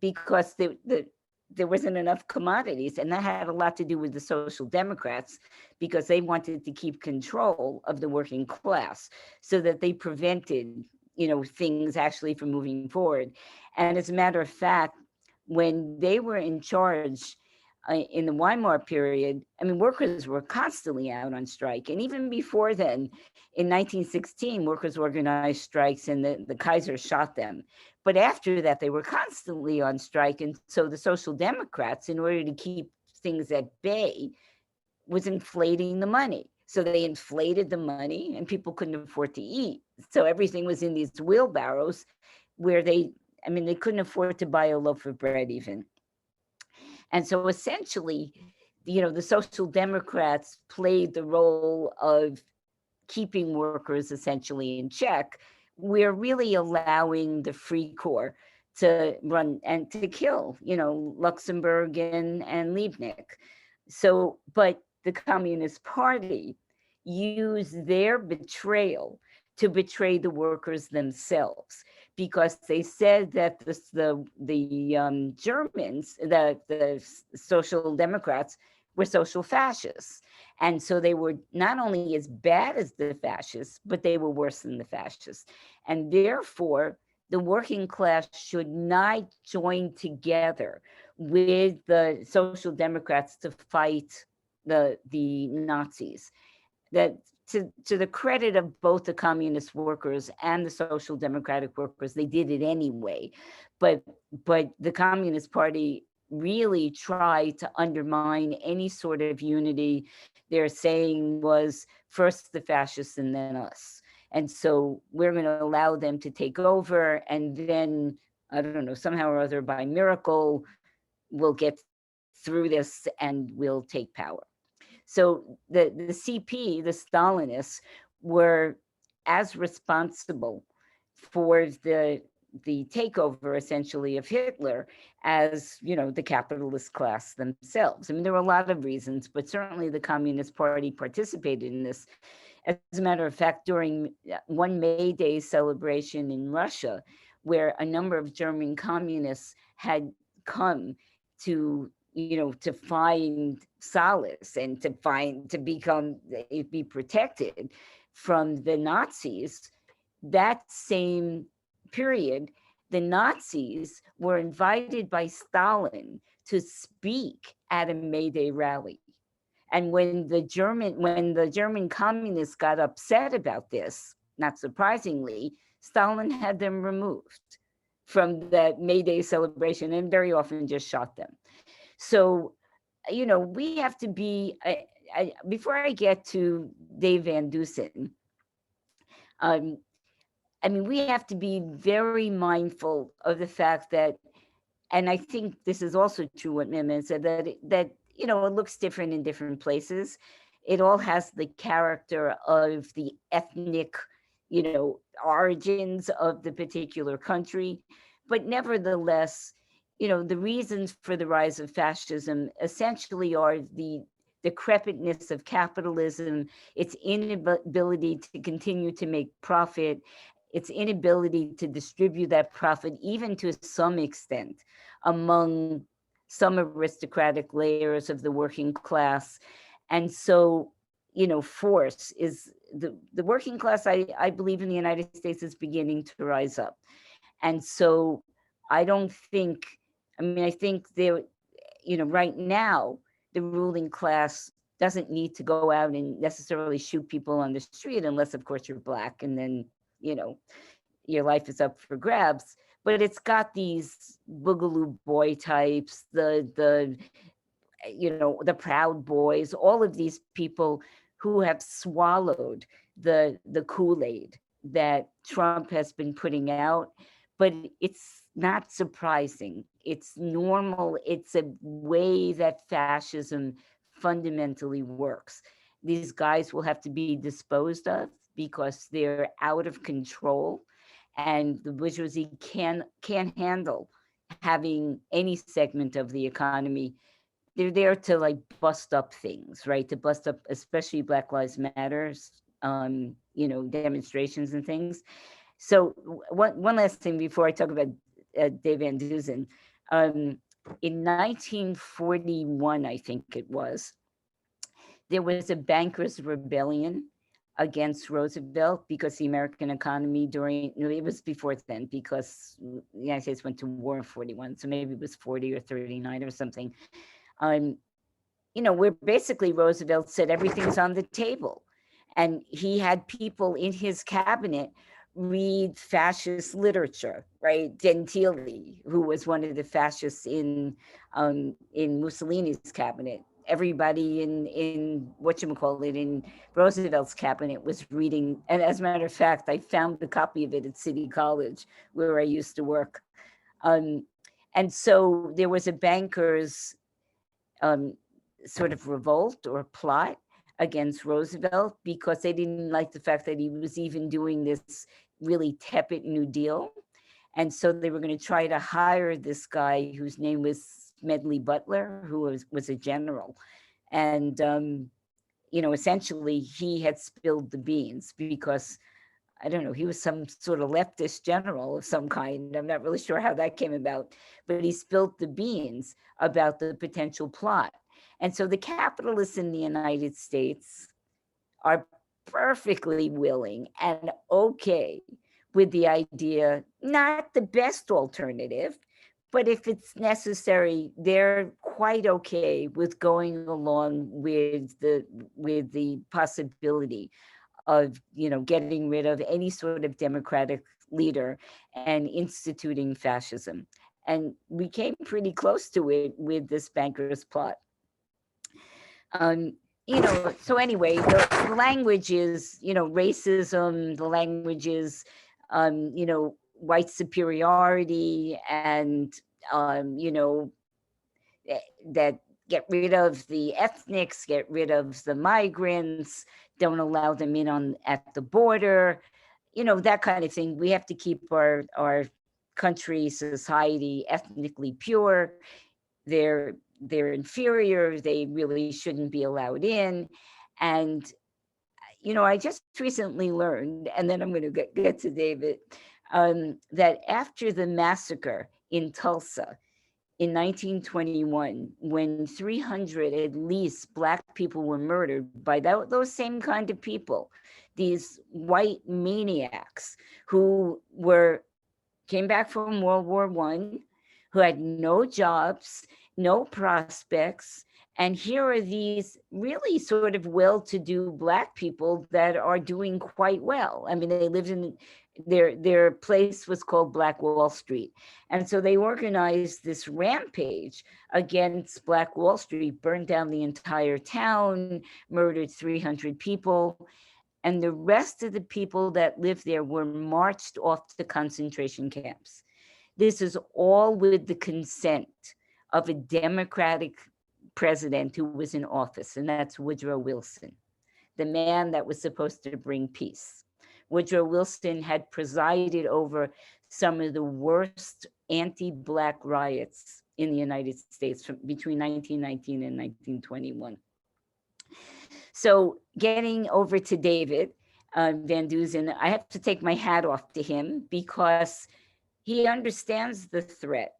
because there wasn't enough commodities. And that had a lot to do with the Social Democrats, because they wanted to keep control of the working class so that they prevented, things actually from moving forward. And as a matter of fact, when they were in charge in the Weimar period, I mean, workers were constantly out on strike. And even before then, in 1916, workers organized strikes, and the Kaiser shot them. But after that, they were constantly on strike. And so the Social Democrats, in order to keep things at bay, was inflating the money. So they inflated the money, and people couldn't afford to eat. So everything was in these wheelbarrows where they couldn't afford to buy a loaf of bread even. And so essentially, the Social Democrats played the role of keeping workers essentially in check. We're really allowing the Free Corps to run and to kill, Luxembourg and Liebknecht. So, but the Communist Party used their betrayal to betray the workers themselves, because they said that the Germans, the Social Democrats, were social fascists. And so they were not only as bad as the fascists, but they were worse than the fascists. And therefore, the working class should not join together with the Social Democrats to fight the Nazis. That to the credit of both the communist workers and the social democratic workers, they did it anyway. But the Communist Party really tried to undermine any sort of unity. Their saying was, first the fascists and then us. And so we're going to allow them to take over, and then, I don't know, somehow or other, by miracle, we'll get through this and we'll take power. So the CP, the Stalinists, were as responsible for the takeover, essentially, of Hitler as, you know, the capitalist class themselves. I mean, there were a lot of reasons, but certainly the Communist Party participated in this. As a matter of fact, during one May Day celebration in Russia, where a number of German communists had come to, you know, to find solace and to be protected from the Nazis, that same period, the Nazis were invited by Stalin to speak at a May Day rally. And when the German communists got upset about this, not surprisingly, Stalin had them removed from the May Day celebration and very often just shot them. So, you know, we have to be, before I get to Dave Van Dusen, I mean, we have to be very mindful of the fact that, and I think this is also true what Mehmet said, that you know, it looks different in different places. It all has the character of the ethnic, you know, origins of the particular country. But nevertheless, you know, the reasons for the rise of fascism essentially are the decrepitness of capitalism, its inability to continue to make profit, its inability to distribute that profit, even to some extent, among some aristocratic layers of the working class. And so, you know, force is the working class, I believe, in the United States is beginning to rise up. And so I don't think, I mean, I think there, you know, right now, the ruling class doesn't need to go out and necessarily shoot people on the street, unless, of course, you're Black, and then, you know, your life is up for grabs. But it's got these Boogaloo Boy types, the you know, the Proud Boys, all of these people who have swallowed the Kool-Aid that Trump has been putting out. But it's not surprising. It's normal. It's a way that fascism fundamentally works. These guys will have to be disposed of because they're out of control, and the bourgeoisie can't handle having any segment of the economy. They're there to like bust up things, right? To bust up, especially Black Lives Matters, you know, demonstrations and things. So one last thing before I talk about Dave Van Dusen. In 1941, I think it was, there was a bankers' rebellion against Roosevelt because the American economy it was before then, because the United States went to war in 41, so maybe it was 40 or 39 or something. You know, where basically Roosevelt said everything's on the table. And he had people in his cabinet read fascist literature, right? Gentili, who was one of the fascists in Mussolini's cabinet. Everybody in whatchamacallit, in Roosevelt's cabinet was reading. And as a matter of fact, I found a copy of it at City College, where I used to work. And so there was a bankers' sort of revolt or plot against Roosevelt because they didn't like the fact that he was even doing this really tepid New Deal. And so they were going to try to hire this guy whose name was Smedley Butler, who was a general. And, you know, essentially he had spilled the beans because, I don't know, he was some sort of leftist general of some kind. I'm not really sure how that came about, but he spilled the beans about the potential plot. And so the capitalists in the United States are perfectly willing and okay with the idea, not the best alternative, but if it's necessary, they're quite okay with going along with the possibility getting rid of any sort of democratic leader and instituting fascism. And we came pretty close to it with this banker's plot. So anyway, the language is, racism, the language is, white superiority, and, that get rid of the ethnics, get rid of the migrants, don't allow them in at the border, that kind of thing. We have to keep our country, society ethnically pure. They're inferior. They really shouldn't be allowed in. And, I just recently learned, and then I'm going to get to David, that after the massacre in Tulsa in 1921, when 300 at least Black people were murdered by those same kind of people, these white maniacs who came back from World War I, who had no jobs, no prospects. And here are these really sort of well-to-do Black people that are doing quite well. I mean, they lived in their place was called Black Wall Street. And so they organized this rampage against Black Wall Street, burned down the entire town, murdered 300 people. And the rest of the people that lived there were marched off to concentration camps. This is all with the consent of a Democratic president who was in office, and that's Woodrow Wilson, the man that was supposed to bring peace. Woodrow Wilson had presided over some of the worst anti-Black riots in the United States between 1919 and 1921. So getting over to David Van Dusen, I have to take my hat off to him because he understands the threat,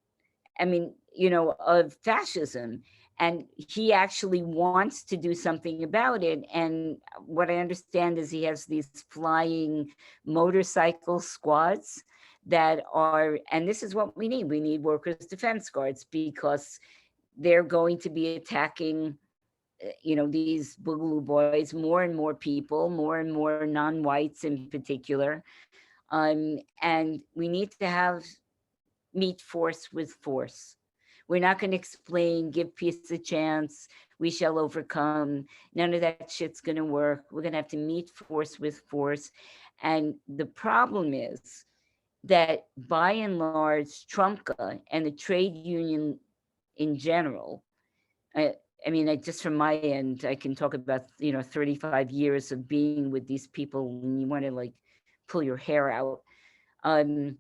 of fascism. And he actually wants to do something about it. And what I understand is he has these flying motorcycle squads that are, and this is what we need. We need workers' defense guards because they're going to be attacking, these Boogaloo boys, more and more people, more and more non-whites in particular. And we need to meet force with force. We're not going to explain, give peace a chance, we shall overcome. None of that shit's going to work. We're going to have to meet force with force. And the problem is that by and large, Trumka and the trade union in general, just from my end, I can talk about, 35 years of being with these people when you want to pull your hair out. That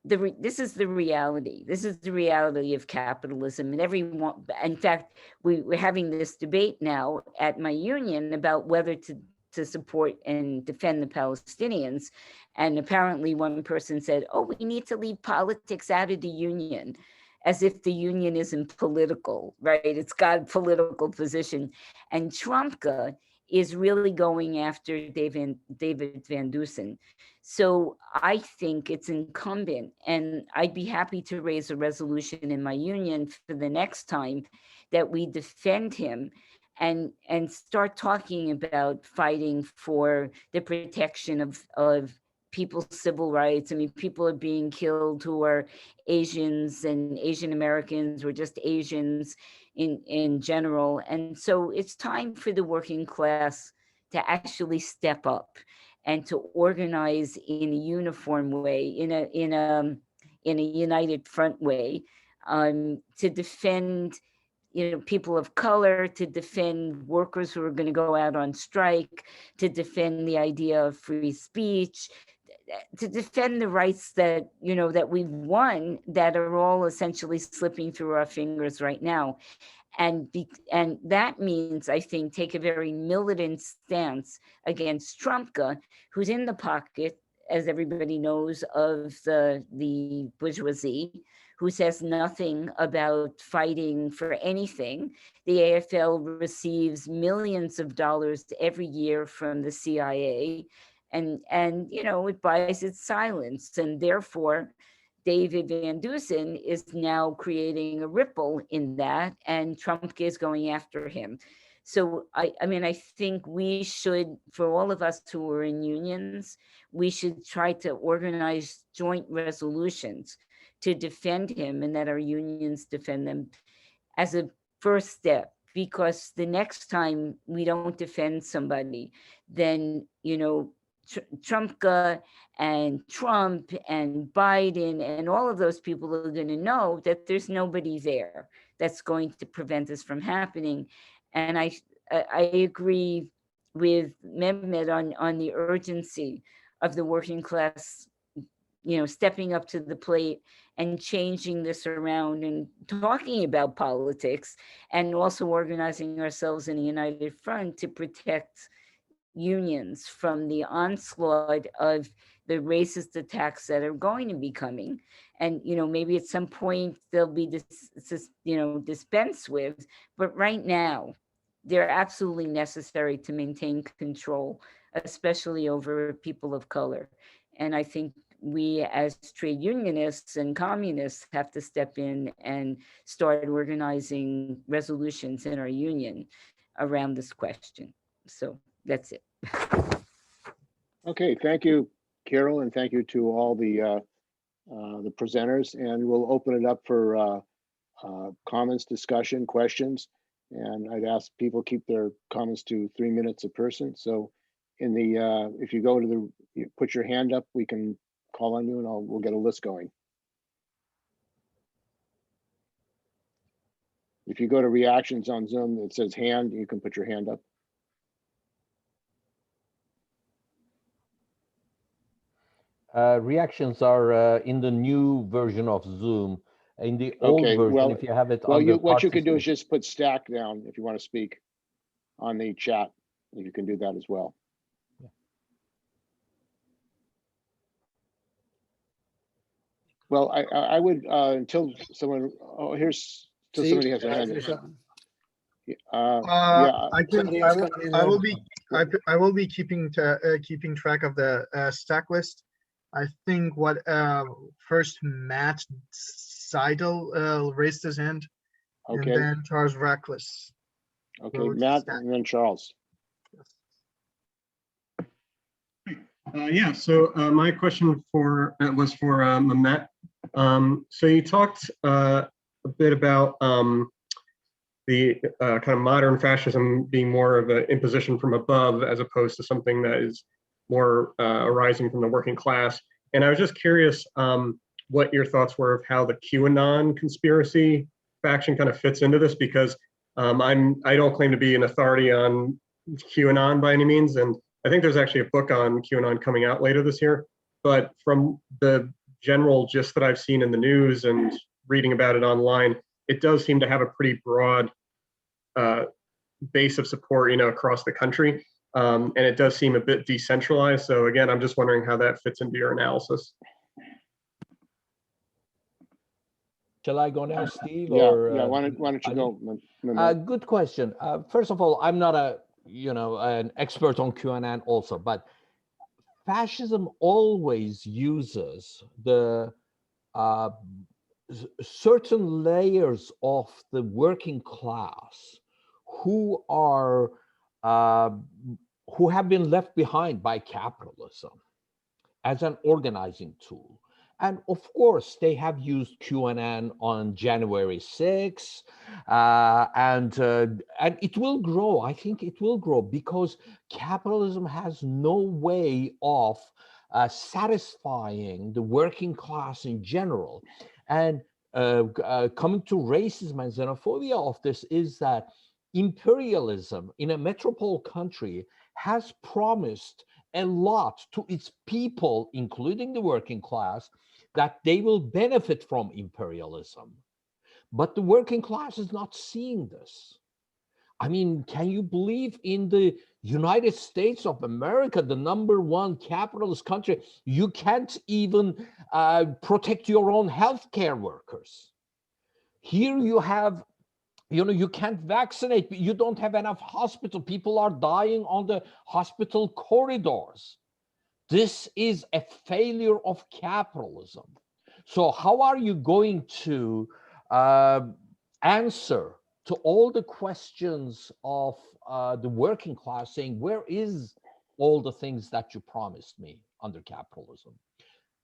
this is the reality. This is the reality of capitalism. And everyone, in fact, we're having this debate now at my union about whether to support and defend the Palestinians. And apparently one person said, oh, we need to leave politics out of the union, as if the union isn't political, right? It's got a political position. And Trumka is really going after David Van Dusen. So I think it's incumbent, and I'd be happy to raise a resolution in my union for the next time, that we defend him and start talking about fighting for the protection of people's civil rights. I mean, people are being killed who are Asians and Asian Americans or just Asians in general. And so it's time for the working class to actually step up and to organize in a uniform way, in a united front way, to defend people of color, to defend workers who are going to go out on strike, to defend the idea of free speech, to defend the rights that that we've won, that are all essentially slipping through our fingers right now. And that means, I think, take a very militant stance against Trumka, who's in the pocket, as everybody knows, of the bourgeoisie, who says nothing about fighting for anything. The AFL receives millions of dollars every year from the CIA, and it buys its silence, and therefore David Van Dusen is now creating a ripple in that, and Trump is going after him. So I mean, I think we should, for all of us who are in unions, we should try to organize joint resolutions to defend him, and that our unions defend them as a first step. Because the next time we don't defend somebody, then, you know, Trumpka and Trump and Biden and all of those people are going to know that there's nobody there that's going to prevent this from happening. And I agree with Mehmet on the urgency of the working class, you know, stepping up to the plate and changing this around and talking about politics, and also organizing ourselves in a united front to protect unions from the onslaught of the racist attacks that are going to be coming. And, you know, maybe at some point they'll be dispensed with, but right now they're absolutely necessary to maintain control, especially over people of color. And I think we as trade unionists and communists have to step in and start organizing resolutions in our union around this question. So that's it. Okay, thank you, Carol, and thank you to all the presenters. And we'll open it up for comments, discussion, questions. And I'd ask people keep their comments to 3 minutes a person. So in the if you go to you put your hand up, we can call on you, and we'll get a list going. If you go to reactions on Zoom, it says hand, you can put your hand up. Reactions are in the new version of Zoom. In the old Okay, version, well- if you have it Well, under what you can do is participants- just put stack down if you want to speak on the chat. You can do that as well. Well, I would until someone. Oh, here's till Steve, somebody has a can I hand. say something? Yeah. I can. Somebody else coming in I will there? be. I will be keeping track of the stack list. I think what first Matt Seidel raised his hand, Okay. and then Charles Reckless. Okay, Well, it's Matt, stack. and then Charles. Yeah, so my question was for Mehmet. So you talked a bit about the kind of modern fascism being more of an imposition from above as opposed to something that is more arising from the working class. And I was just curious what your thoughts were of how the QAnon conspiracy faction kind of fits into this, because I don't claim to be an authority on QAnon by any means, and I think there's actually a book on QAnon coming out later this year. But from the general gist that I've seen in the news and reading about it online, it does seem to have a pretty broad base of support, you know, across the country, and it does seem a bit decentralized. So again, I'm just wondering how that fits into your analysis. Shall I go now, Steve? Yeah, or, yeah. Why don't you go, Mehmet? Good question. First of all, I'm not an expert on QAnon also, but fascism always uses the certain layers of the working class who are who have been left behind by capitalism as an organizing tool. And of course, they have used QAnon on January 6th, and it will grow. I think it will grow because capitalism has no way of satisfying the working class in general. And coming to racism and xenophobia of this is that imperialism in a metropole country has promised a lot to its people, including the working class, that they will benefit from imperialism. But the working class is not seeing this. I mean, can you believe in the United States of America, the #1 capitalist country, you can't even protect your own healthcare workers? Here you have, you can't vaccinate, you don't have enough hospital. People are dying on the hospital corridors. This is a failure of capitalism. So how are you going to answer to all the questions of the working class saying, where is all the things that you promised me under capitalism?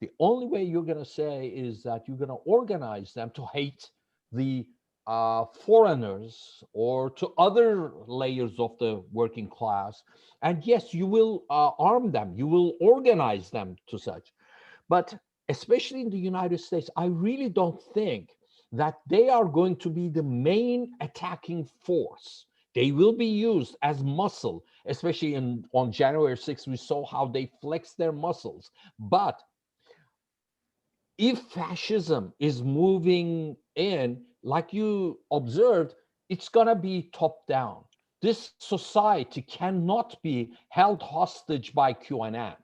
The only way you're going to say is that you're going to organize them to hate the foreigners or to other layers of the working class. And yes, you will arm them, you will organize them to such. But especially in the United States, I really don't think that they are going to be the main attacking force. They will be used as muscle, especially on January 6th, we saw how they flexed their muscles. But if fascism is moving in, like you observed, it's going to be top down. This society cannot be held hostage by QAnon.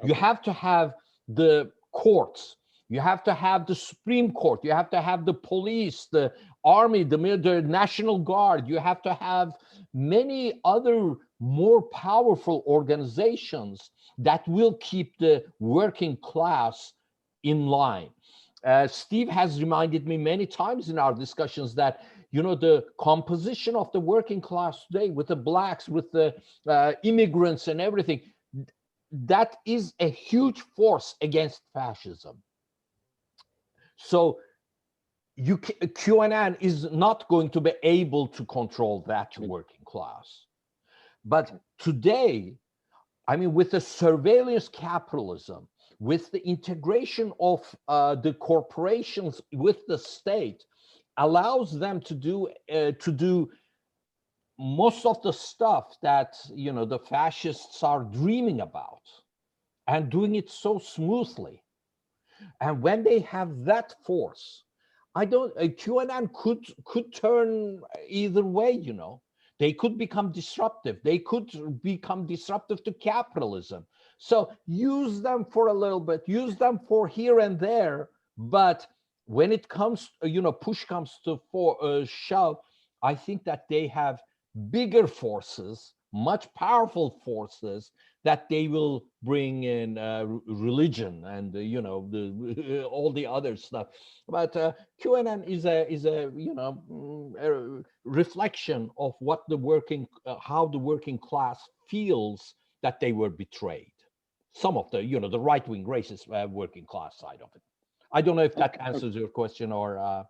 You have to have the courts, you have to have the Supreme Court, you have to have the police, the army, the National Guard, you have to have many other more powerful organizations that will keep the working class in line. Steve has reminded me many times in our discussions that, you know, the composition of the working class today with the blacks, with the immigrants and everything, that is a huge force against fascism. So QAnon is not going to be able to control that working class. But today, I mean, with the surveillance capitalism, with the integration of the corporations with the state, allows them to do most of the stuff that, you know, the fascists are dreaming about, and doing it so smoothly. And when they have that force, QAnon could turn either way, you know. They could become disruptive. They could become disruptive to capitalism. So use them for a little bit, use them for here and there. But when it comes, you know, push comes to shove, I think that they have bigger forces, much powerful forces, that they will bring in religion and you know, all the other stuff. But QAnon is a you know, a reflection of what the how the working class feels that they were betrayed. Some of the, you know, the right-wing racist working class side of it. I don't know if that answers your question or.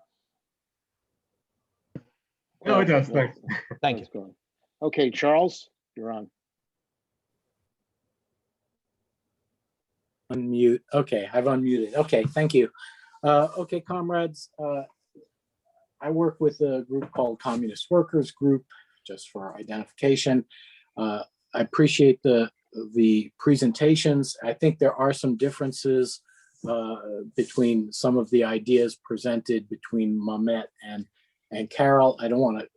No, it does. Thanks. Thank you. Good. Okay, Charles, you're on. Unmute. Okay, I've unmuted. Okay, thank you. Okay, comrades, I work with a group called Communist Workers Group, just for identification. I appreciate the presentations. I think there are some differences between some of the ideas presented between Mamet and Carol. I don't want to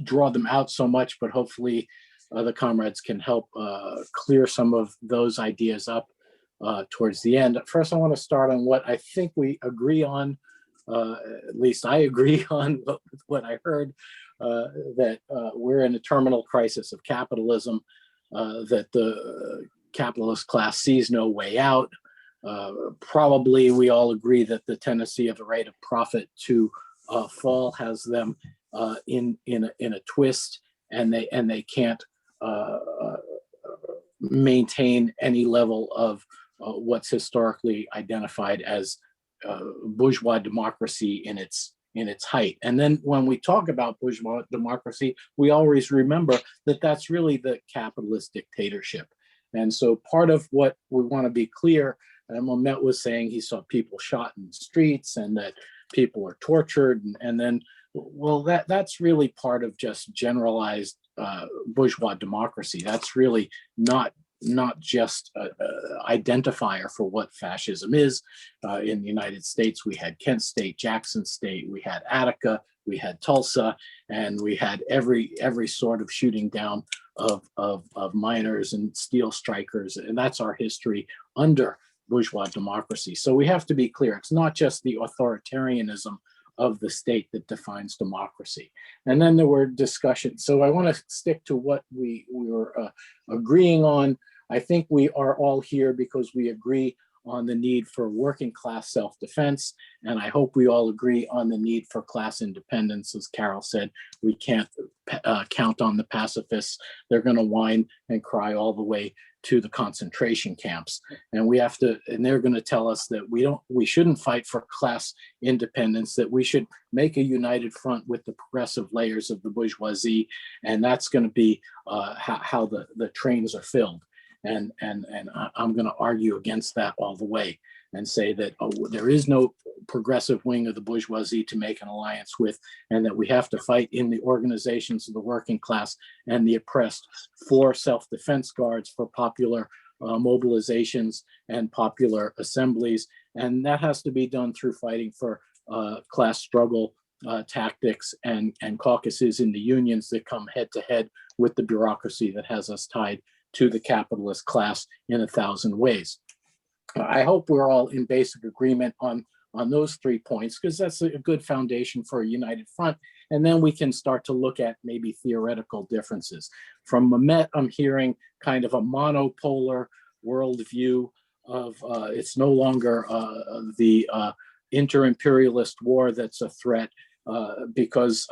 draw them out so much, but hopefully the comrades can help clear some of those ideas up towards the end. First, I want to start on what I think we agree on, at least I agree on what I heard, that we're in a terminal crisis of capitalism, that the capitalist class sees no way out. Probably we all agree that the tendency of the rate of profit to fall has them in a twist, and they can't maintain any level of what's historically identified as bourgeois democracy in its height. And then when we talk about bourgeois democracy, we always remember that that's really the capitalist dictatorship. And so part of what we want to be clear, and Mamet was saying he saw people shot in the streets and that people are tortured, and then, well, that's really part of just generalized bourgeois democracy. That's really not just an identifier for what fascism is. In the United States, we had Kent State, Jackson State, we had Attica, we had Tulsa, and we had every sort of shooting down of miners and steel strikers, and that's our history under bourgeois democracy. So we have to be clear, it's not just the authoritarianism of the state that defines democracy. And then there were discussions. So I want to stick to what we were agreeing on. I think we are all here because we agree on the need for working class self-defense. And I hope we all agree on the need for class independence. As Carol said, we can't count on the pacifists. They're going to whine and cry all the way to the concentration camps. And we have to, and they're going to tell us that we shouldn't fight for class independence, that we should make a united front with the progressive layers of the bourgeoisie. And that's going to be how the trains are filled. And I'm going to argue against that all the way and say that there is no progressive wing of the bourgeoisie to make an alliance with, and that we have to fight in the organizations of the working class and the oppressed for self-defense guards, for popular mobilizations and popular assemblies. And that has to be done through fighting for class struggle tactics and caucuses in the unions that come head to head with the bureaucracy that has us tied to the capitalist class in 1,000 ways. I hope we're all in basic agreement on those 3 points, because that's a good foundation for a united front. And then we can start to look at maybe theoretical differences. From Mehmet, I'm hearing kind of a monopolar worldview of it's no longer the inter-imperialist war that's a threat, because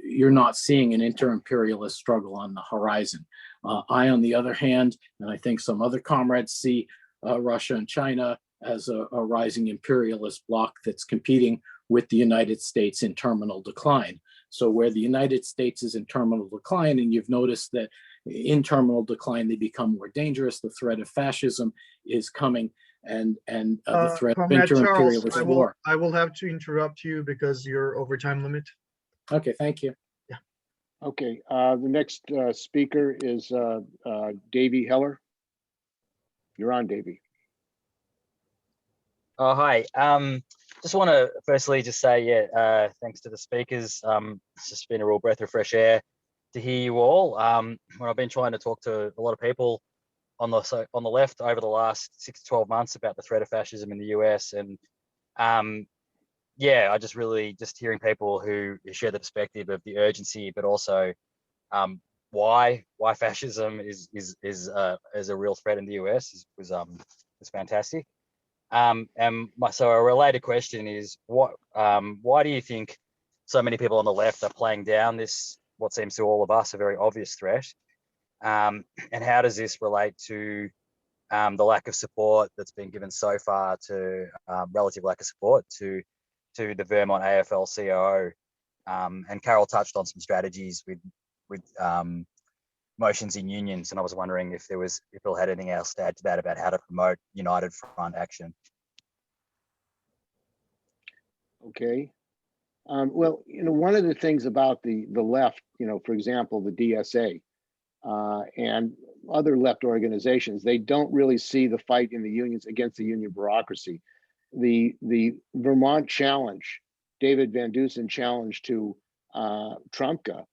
you're not seeing an inter-imperialist struggle on the horizon. I, on the other hand, and I think some other comrades see Russia and China as a rising imperialist bloc that's competing with the United States in terminal decline. So where the United States is in terminal decline, and you've noticed that in terminal decline, they become more dangerous, the threat of fascism is coming, and the threat of Comrade Charles, inter-imperialist war. I will have to interrupt you because you're over time limit. Okay, thank you. Okay, the next speaker is Davey Heller. You're on, Davey. Oh, hi. Just want to firstly just say, yeah, thanks to the speakers. It's just been a real breath of fresh air to hear you all. When I've been trying to talk to a lot of people on the left over the last 6 to 12 months about the threat of fascism in the US, and yeah, I just really just hearing people who share the perspective of the urgency, but also why fascism is a real threat in the US was fantastic. And so a related question is, why do you think so many people on the left are playing down this, what seems to all of us, a very obvious threat? And how does this relate to the lack of support that's been given so far to relative lack of support to the Vermont AFL-CIO? And Carol touched on some strategies with motions in unions, and I was wondering if people had anything else to add to that about how to promote united front action. Okay. Well, one of the things about the left, for example, the DSA and other left organizations, they don't really see the fight in the unions against the union bureaucracy. The Vermont challenge, David Van Dusen challenge to Trumpka,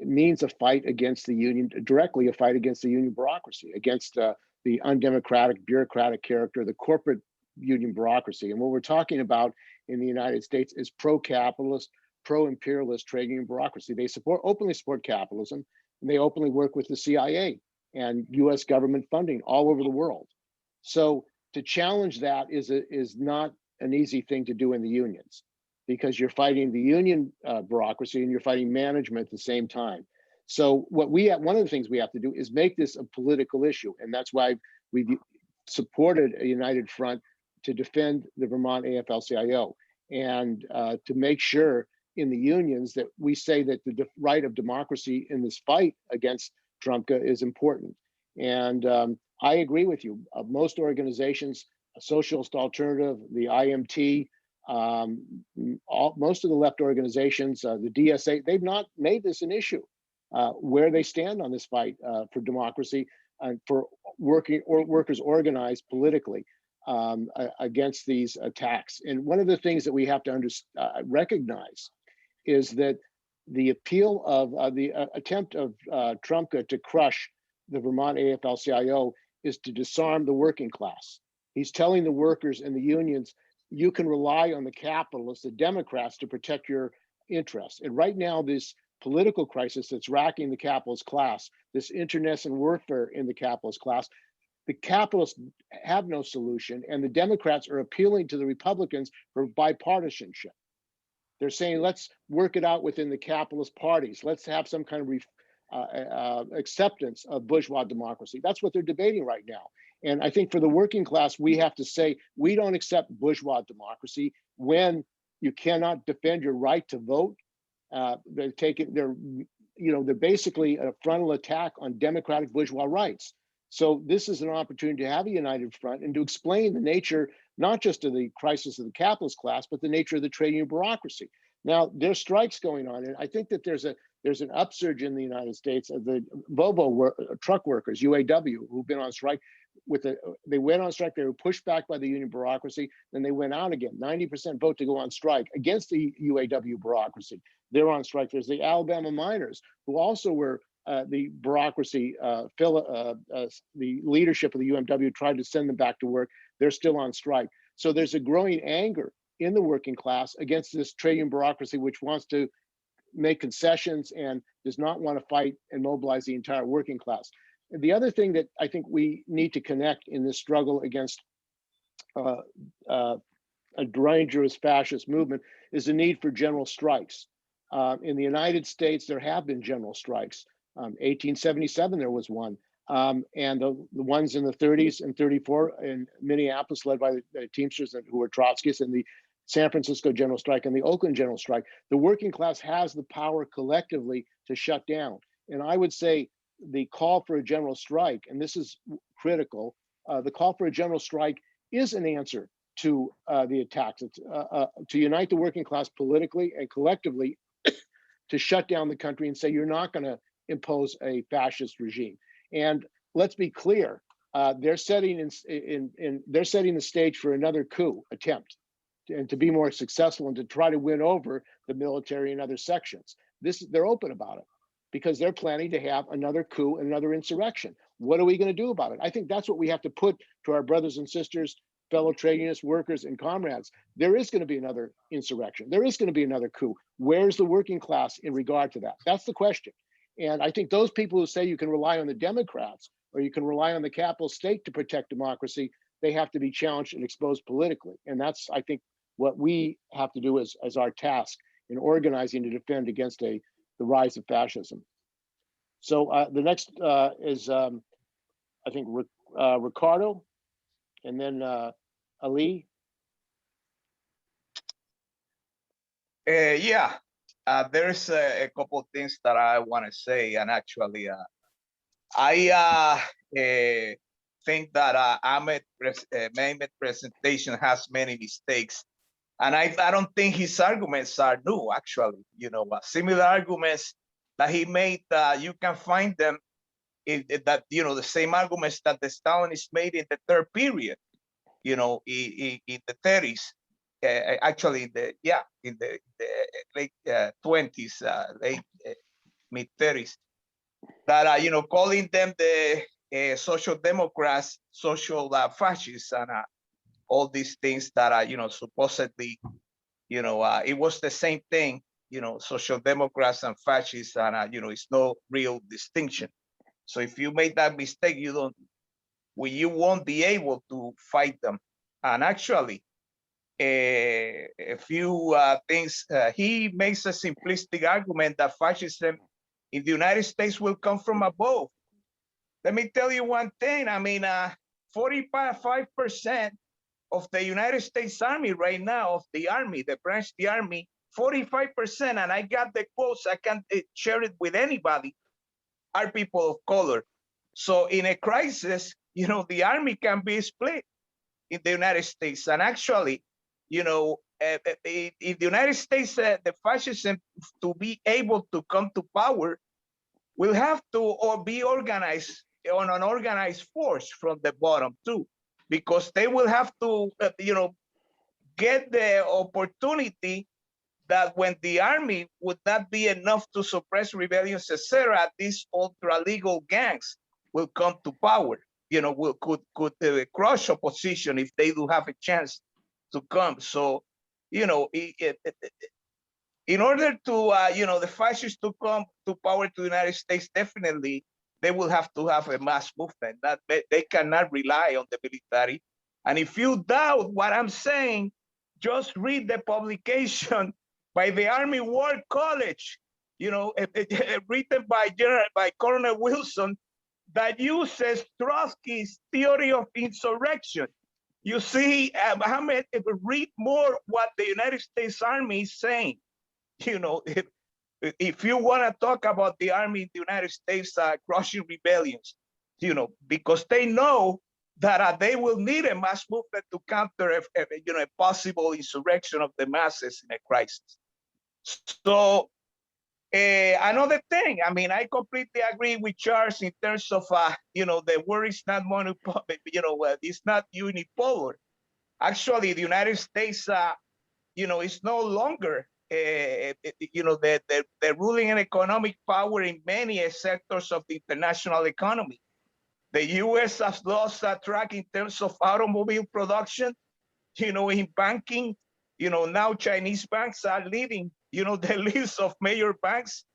means a fight against the union, directly a fight against the union bureaucracy, against the undemocratic, bureaucratic character, the corporate union bureaucracy. And what we're talking about in the United States is pro-capitalist, pro-imperialist trade union bureaucracy. They openly support capitalism, and they openly work with the CIA and US government funding all over the world. So to challenge that is not an easy thing to do in the unions, because you're fighting the union bureaucracy and you're fighting management at the same time. So one of the things we have to do is make this a political issue. And that's why we've supported a united front to defend the Vermont AFL-CIO and to make sure in the unions that we say that the right of democracy in this fight against Trumpka is important. And I agree with you. Most organizations, Socialist Alternative, the IMT, most of the left organizations, the DSA, they've not made this an issue where they stand on this fight for democracy and for workers organized politically against these attacks. And one of the things that we have to recognize is that the appeal of the attempt of Trumpka to crush the Vermont AFL-CIO is to disarm the working class. He's telling the workers and the unions, you can rely on the capitalists, the Democrats, to protect your interests. And right now, this political crisis that's racking the capitalist class, this internecine warfare in the capitalist class, The capitalists have no solution, and the Democrats are appealing to the Republicans for bipartisanship. They're saying, let's work it out within the capitalist parties. Let's have some kind of acceptance of bourgeois democracy. That's what they're debating right now. And I think for the working class, we have to say, we don't accept bourgeois democracy when you cannot defend your right to vote. They're basically a frontal attack on democratic bourgeois rights. So this is an opportunity to have a united front and to explain the nature, not just of the crisis of the capitalist class, but the nature of the trade union bureaucracy. Now, there's strikes going on, and I think that there's an upsurge in the United States of the Volvo truck workers, UAW, who've been on strike. They went on strike, they were pushed back by the union bureaucracy, then they went out again. 90% vote to go on strike against the UAW bureaucracy. They're on strike. There's the Alabama miners, who also were the bureaucracy, the leadership of the UMW tried to send them back to work. They're still on strike. So there's a growing anger in the working class against this trade union bureaucracy, which wants to make concessions and does not want to fight and mobilize the entire working class. And the other thing that I think we need to connect in this struggle against a dangerous fascist movement is the need for general strikes. In the United States, there have been general strikes. 1877, there was one. And the ones in the 30s and 34 in Minneapolis, led by the Teamsters who were Trotskyists, and the San Francisco general strike and the Oakland general strike. The working class has the power collectively to shut down. And I would say the call for a general strike, and this is critical, the call for a general strike is an answer to the attacks. It's to unite the working class politically and collectively to shut down the country and say, you're not going to impose a fascist regime. And let's be clear, they're setting the stage for another coup attempt, and to be more successful and to try to win over the military and other sections. They're open about it because they're planning to have another coup and another insurrection. What are we going to do about it? I think that's what we have to put to our brothers and sisters, fellow trade unionists, workers, and comrades. There is going to be another insurrection. There is going to be another coup. Where's the working class in regard to that? That's the question. And I think those people who say you can rely on the Democrats or you can rely on the capital state to protect democracy, they have to be challenged and exposed politically. And that's, I think, what we have to do as our task in organizing to defend against the rise of fascism. So the next is, I think, Ricardo, and then Ali. Yeah, there's a couple of things that I want to say, and actually, I think that Ahmed's presentation has many mistakes, and I don't think his arguments are new. Actually, similar arguments that he made, you can find them in that, the same arguments that the Stalinists made in the third period, in the 30s. Actually, in the late 20s, late mid 30s, that calling them the social democrats, social fascists, and all these things that are supposedly, it was the same thing, social democrats and fascists, and it's no real distinction. So if you make that mistake, you won't be able to fight them. And actually, a few things. He makes a simplistic argument that fascism in the United States will come from above. Let me tell you one thing. I mean, 45% of the United States Army right now, of the Army, the branch, the Army, 45%, and I got the quotes, I can share it with anybody, are people of color. So in a crisis, the Army can be split in the United States. And actually, in the United States, the fascism, to be able to come to power, will have to be organized on an organized force from the bottom too, because they will have to, get the opportunity that when the army would not be enough to suppress rebellions, etc., these ultra-legal gangs will come to power. Could crush opposition if they do have a chance to come. So, in order to, the fascists to come to power to the United States, definitely they will have to have a mass movement. That they cannot rely on the military. And if you doubt what I'm saying, just read the publication by the Army War College, written by Colonel Wilson, that uses Trotsky's theory of insurrection. You see, Mohammed, read more what the United States Army is saying. If you want to talk about the Army in the United States crushing rebellions, because they know that they will need a mass movement to counter a possible insurrection of the masses in a crisis. So another thing, I mean, I completely agree with Charles in terms of, the word is not monopoly, it's not unipolar. Actually, the United States, is no longer, the ruling and economic power in many sectors of the international economy. The U.S. has lost track in terms of automobile production, in banking, now Chinese banks are leading, the list of major banks.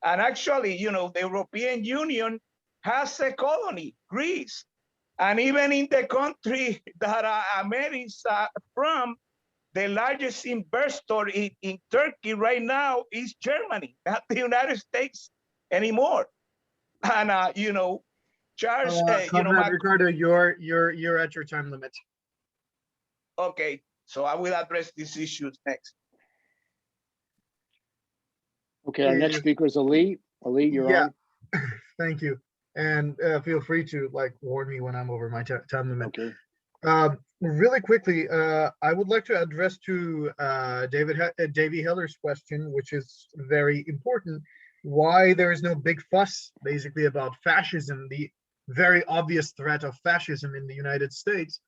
And actually, the European Union has a colony, Greece. And even in the country that Ahmed is from, the largest investor in Turkey right now is Germany, not the United States anymore. And, Charles, Comrade Ricardo, you're at your time limit. Okay, so I will address these issues next. Okay, our next speaker is Ali. Ali, you're on. Thank you. And feel free to warn me when I'm over my time limit. Okay. Really quickly, I would like to address to Davey Heller's question, which is very important, why there is no big fuss basically about fascism, the very obvious threat of fascism in the United States.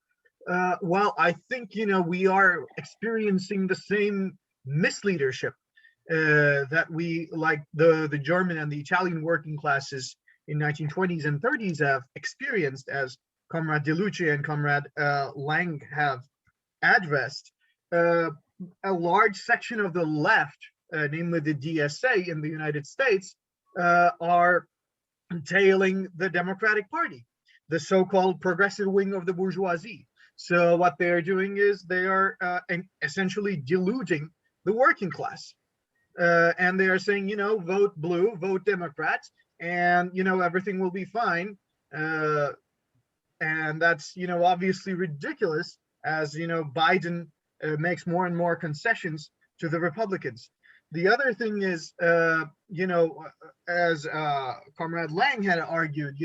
Well, I think, we are experiencing the same misleadership that we, like the German and the Italian working classes in 1920s and 30s have experienced, as Comrade DeLuce and Comrade Lang have addressed. A large section of the left, namely the DSA in the United States, are tailing the Democratic Party, the so-called progressive wing of the bourgeoisie. So what they're doing is they are essentially deluding the working class. And they are saying, vote blue, vote Democrat, and, everything will be fine. And that's, obviously ridiculous, as, Biden makes more and more concessions to the Republicans. The other thing is, as Comrade Lang had argued,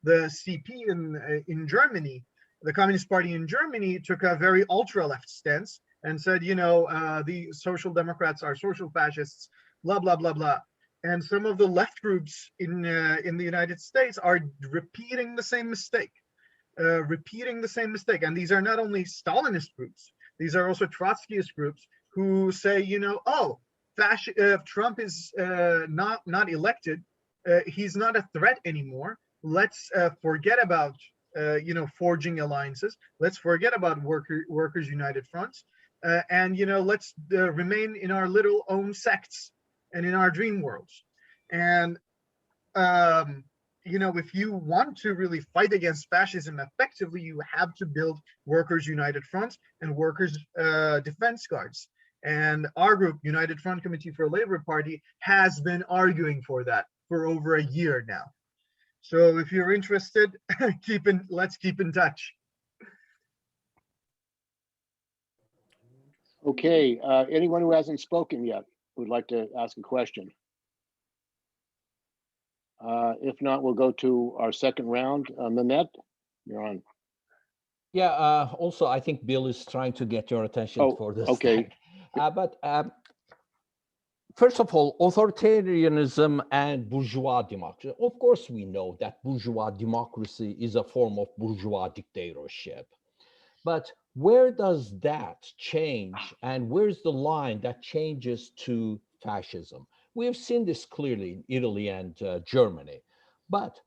the CP in Germany, the Communist Party in Germany, took a very ultra-left stance and said, the Social Democrats are social fascists, blah, blah, blah, blah. And some of the left groups in the United States are repeating the same mistake. And these are not only Stalinist groups, these are also Trotskyist groups who say, if Trump is not elected, he's not a threat anymore. Let's forget about forging alliances. Let's forget about workers' united fronts, and let's remain in our little own sects and in our dream worlds. And if you want to really fight against fascism effectively, you have to build workers' united fronts and workers' defense guards. And our group, United Front Committee for Labor Party, has been arguing for that for over a year now. So if you're interested, let's keep in touch. Okay, anyone who hasn't spoken yet would like to ask a question? If not, we'll go to our second round. Nanette, you're on. Yeah, also, I think Bill is trying to get your attention for this. Okay. But first of all, authoritarianism and bourgeois democracy. Of course, we know that bourgeois democracy is a form of bourgeois dictatorship. But where does that change, and where's the line that changes to fascism? We have seen this clearly in Italy and Germany. But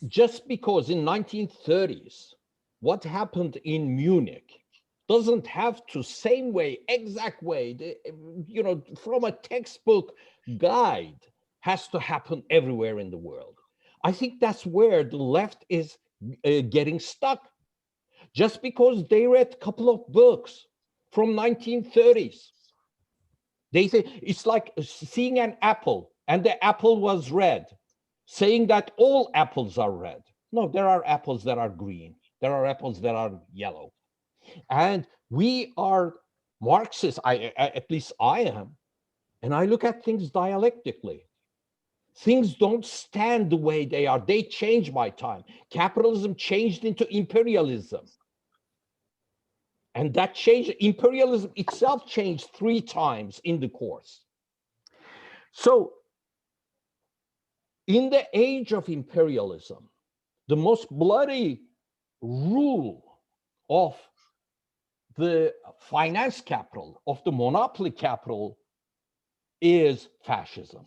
just because in 1930s, what happened in Munich doesn't have to exact way, from a textbook guide has to happen everywhere in the world. I think that's where the left is getting stuck. Just because they read a couple of books from 1930s, they say it's like seeing an apple and the apple was red, saying that all apples are red. No, there are apples that are green. There are apples that are yellow. And we are Marxists, at least I am, and I look at things dialectically. Things don't stand the way they are. They change by time. Capitalism changed into imperialism. And that change, imperialism itself changed 3 times in the course. So in the age of imperialism, the most bloody rule of the finance capital, of the monopoly capital, is fascism.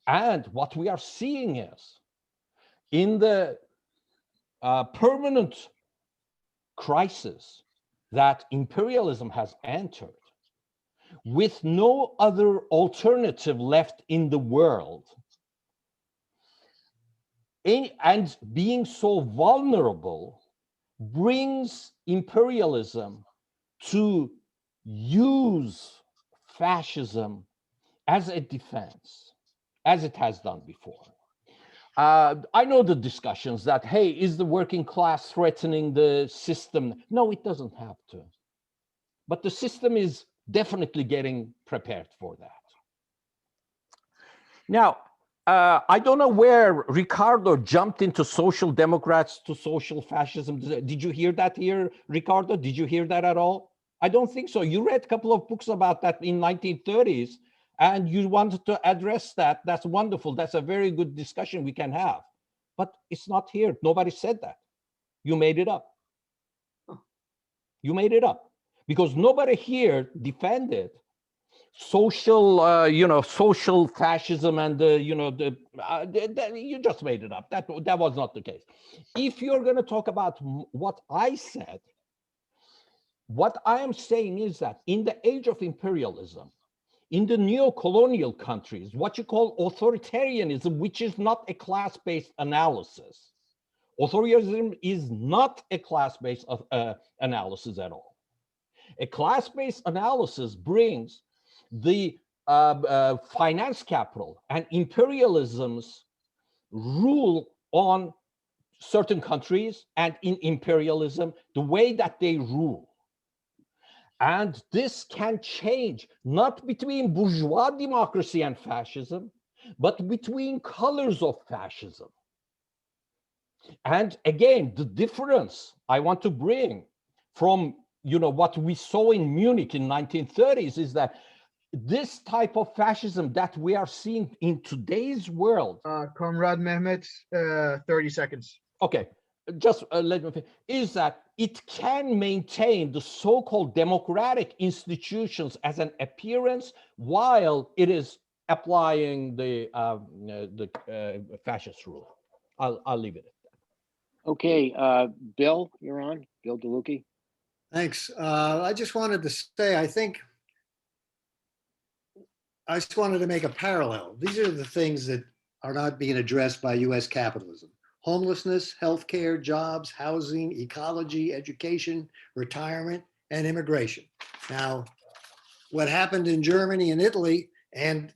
And what we are seeing is, in the permanent crisis that imperialism has entered, with no other alternative left in the world, and being so vulnerable, brings imperialism to use fascism as a defense, as it has done before. I know the discussions that, hey, is the working class threatening the system? No, it doesn't have to. But the system is definitely getting prepared for that. Now, I don't know where Ricardo jumped into social democrats to social fascism. Did you hear that here, Ricardo? Did you hear that at all? I don't think so. You read a couple of books about that in 1930s, and you wanted to address that. That's wonderful. That's a very good discussion we can have. But it's not here. Nobody said that. You made it up. You made it up. Because nobody here defended social, social fascism and you just made it up. That was not the case. If you're going to talk about what I said, what I am saying is that in the age of imperialism, in the neo-colonial countries, what you call authoritarianism, which is not a class-based analysis. Authoritarianism is not a class-based analysis at all. A class-based analysis brings the finance capital and imperialism's rule on certain countries, and in imperialism, the way that they rule. And this can change, not between bourgeois democracy and fascism, but between colors of fascism. And again, the difference I want to bring from what we saw in Munich in 1930s is that this type of fascism that we are seeing in today's world. Comrade Mehmet, 30 seconds. Okay, just let me finish, is that it can maintain the so-called democratic institutions as an appearance while it is applying the fascist rule. I'll leave it at that. Okay, Bill, you're on. Bill DeLucchi. Thanks. I just wanted to say, I just wanted to make a parallel. These are the things that are not being addressed by US capitalism. Homelessness, healthcare, jobs, housing, ecology, education, retirement, and immigration. Now, what happened in Germany and Italy and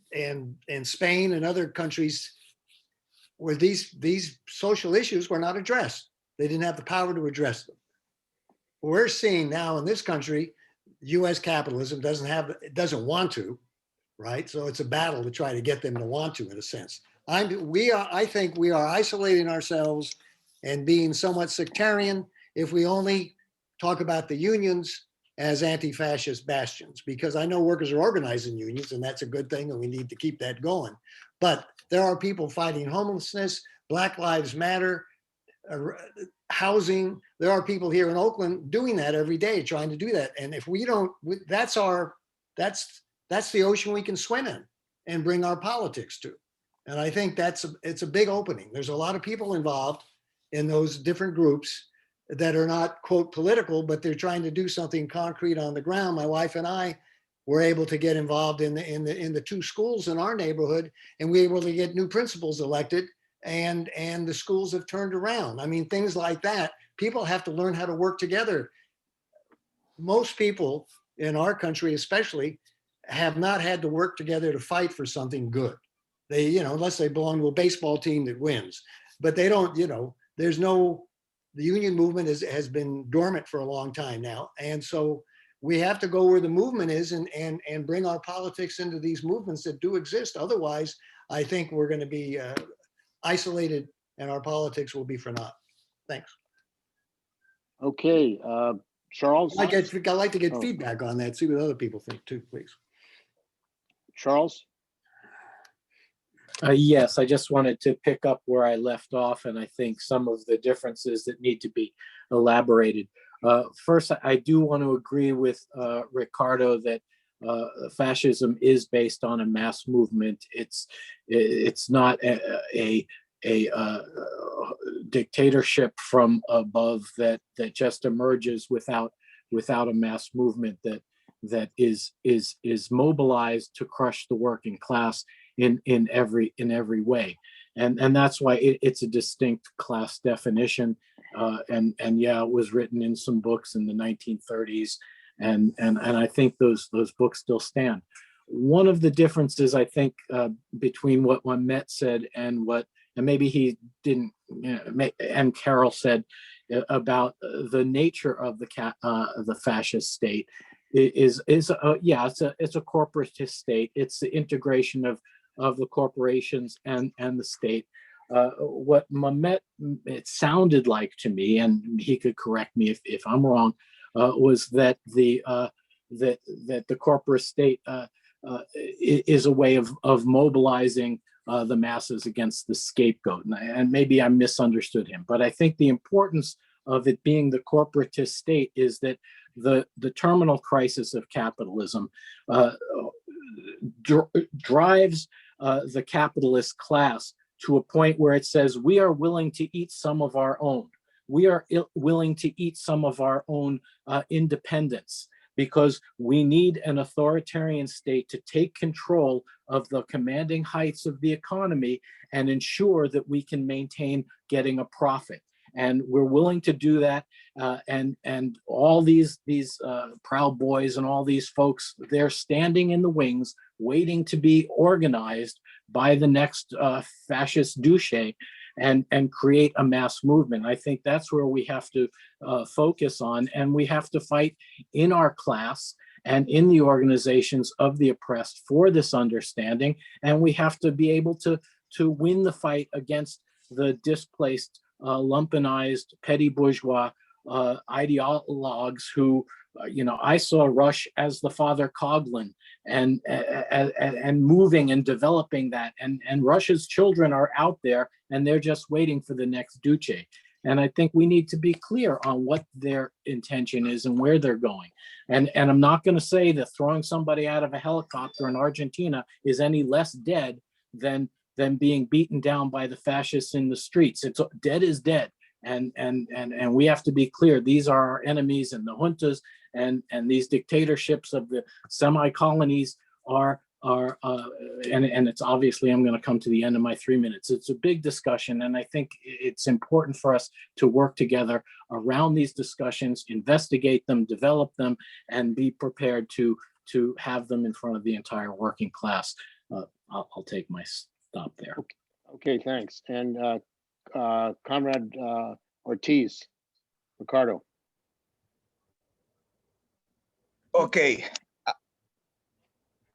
Spain and other countries where these social issues were not addressed. They didn't have the power to address them. We're seeing now in this country, US capitalism doesn't want to, right? So it's a battle to try to get them to want to, in a sense. I think we are isolating ourselves and being somewhat sectarian if we only talk about the unions as anti-fascist bastions, because I know workers are organizing unions, and that's a good thing, and we need to keep that going. But there are people fighting homelessness, Black Lives Matter, housing. There are people here in Oakland doing that every day, trying to do that. And if we don't, that's the ocean we can swim in and bring our politics to. And I think it's a big opening. There's a lot of people involved in those different groups that are not, quote, political, but they're trying to do something concrete on the ground. My wife and I were able to get involved in the two schools in our neighborhood, and we were able to get new principals elected, and the schools have turned around. I mean, things like that. People have to learn how to work together. Most people in our country, especially, have not had to work together to fight for something good. They, you know, unless they belong to a baseball team that wins, but they don't, you know, there's no, the union movement has been dormant for a long time now. And so we have to go where the movement is and bring our politics into these movements that do exist. Otherwise, I think we're going to be isolated and our politics will be for naught. Thanks. Okay, Charles. I'd like to get Oh. feedback on that, see what other people think too, please. Charles. Yes, I just wanted to pick up where I left off, and I think some of the differences that need to be elaborated. First, I do want to agree with Ricardo that fascism is based on a mass movement. It's not a dictatorship from above that just emerges without a mass movement that is mobilized to crush the working class in every way, and that's why it's a distinct class definition, and yeah, it was written in some books in the 1930s, and I think those books still stand. One of the differences I think between what Met said and maybe he didn't, you know, and Carol said about the nature of the fascist state is it's a corporatist state. It's the integration of the corporations and the state. What Mamet, it sounded like to me, and he could correct me if I'm wrong, was that the corporate state is a way of mobilizing the masses against the scapegoat. And maybe I misunderstood him, but I think the importance of it being the corporatist state is that the terminal crisis of capitalism drives the capitalist class to a point where it says we are willing to eat some of our own. We are willing to eat some of our own independence, because we need an authoritarian state to take control of the commanding heights of the economy and ensure that we can maintain getting a profit. And we're willing to do that. And all these Proud Boys and all these folks, they're standing in the wings, waiting to be organized by the next fascist douche and create a mass movement. I think that's where we have to focus on, and we have to fight in our class and in the organizations of the oppressed for this understanding. And we have to be able to win the fight against the displaced, lumpenized, petty bourgeois ideologues who, I saw Rush as the Father Coughlin and moving and developing that. And Rush's children are out there and they're just waiting for the next Duce. And I think we need to be clear on what their intention is and where they're going. And I'm not going to say that throwing somebody out of a helicopter in Argentina is any less dead than being beaten down by the fascists in the streets. It's dead is dead. And we have to be clear. These are our enemies, and the juntas and these dictatorships of the semi-colonies are and it's obviously, I'm going to come to the end of my 3 minutes. It's a big discussion, and I think it's important for us to work together around these discussions, investigate them, develop them, and be prepared to have them in front of the entire working class. I'll take my stop there. Okay, thanks. And Comrade Ortiz, Ricardo. Okay.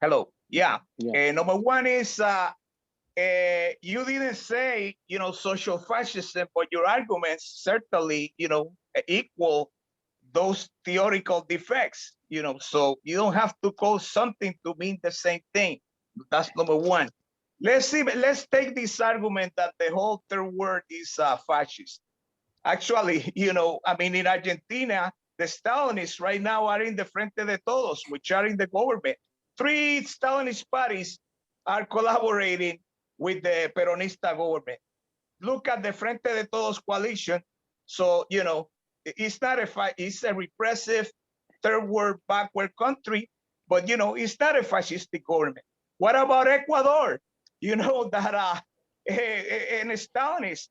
Hello. Yeah. Number one is you didn't say, social fascism, but your arguments certainly, equal those theoretical defects, so you don't have to call something to mean the same thing. That's number one. Let's take this argument that the whole third word is fascist. Actually, in Argentina, the Stalinists right now are in the Frente de Todos, which are in the government. 3 Stalinist parties are collaborating with the Peronista government. Look at the Frente de Todos coalition. So, it's not a fight, it's a repressive third world backward country but it's not a fascistic government. What about Ecuador? That an Stalinist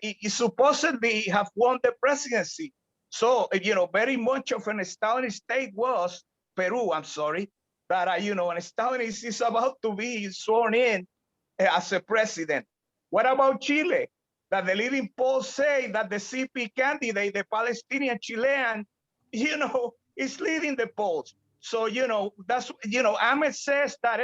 he supposedly have won the presidency. So, very much of an Stalinist state was Peru, I'm sorry, that, an Stalinist is about to be sworn in as a president. What about Chile? That the leading polls say that the CP candidate, the Palestinian Chilean, is leading the polls. So, that's, Ahmed says that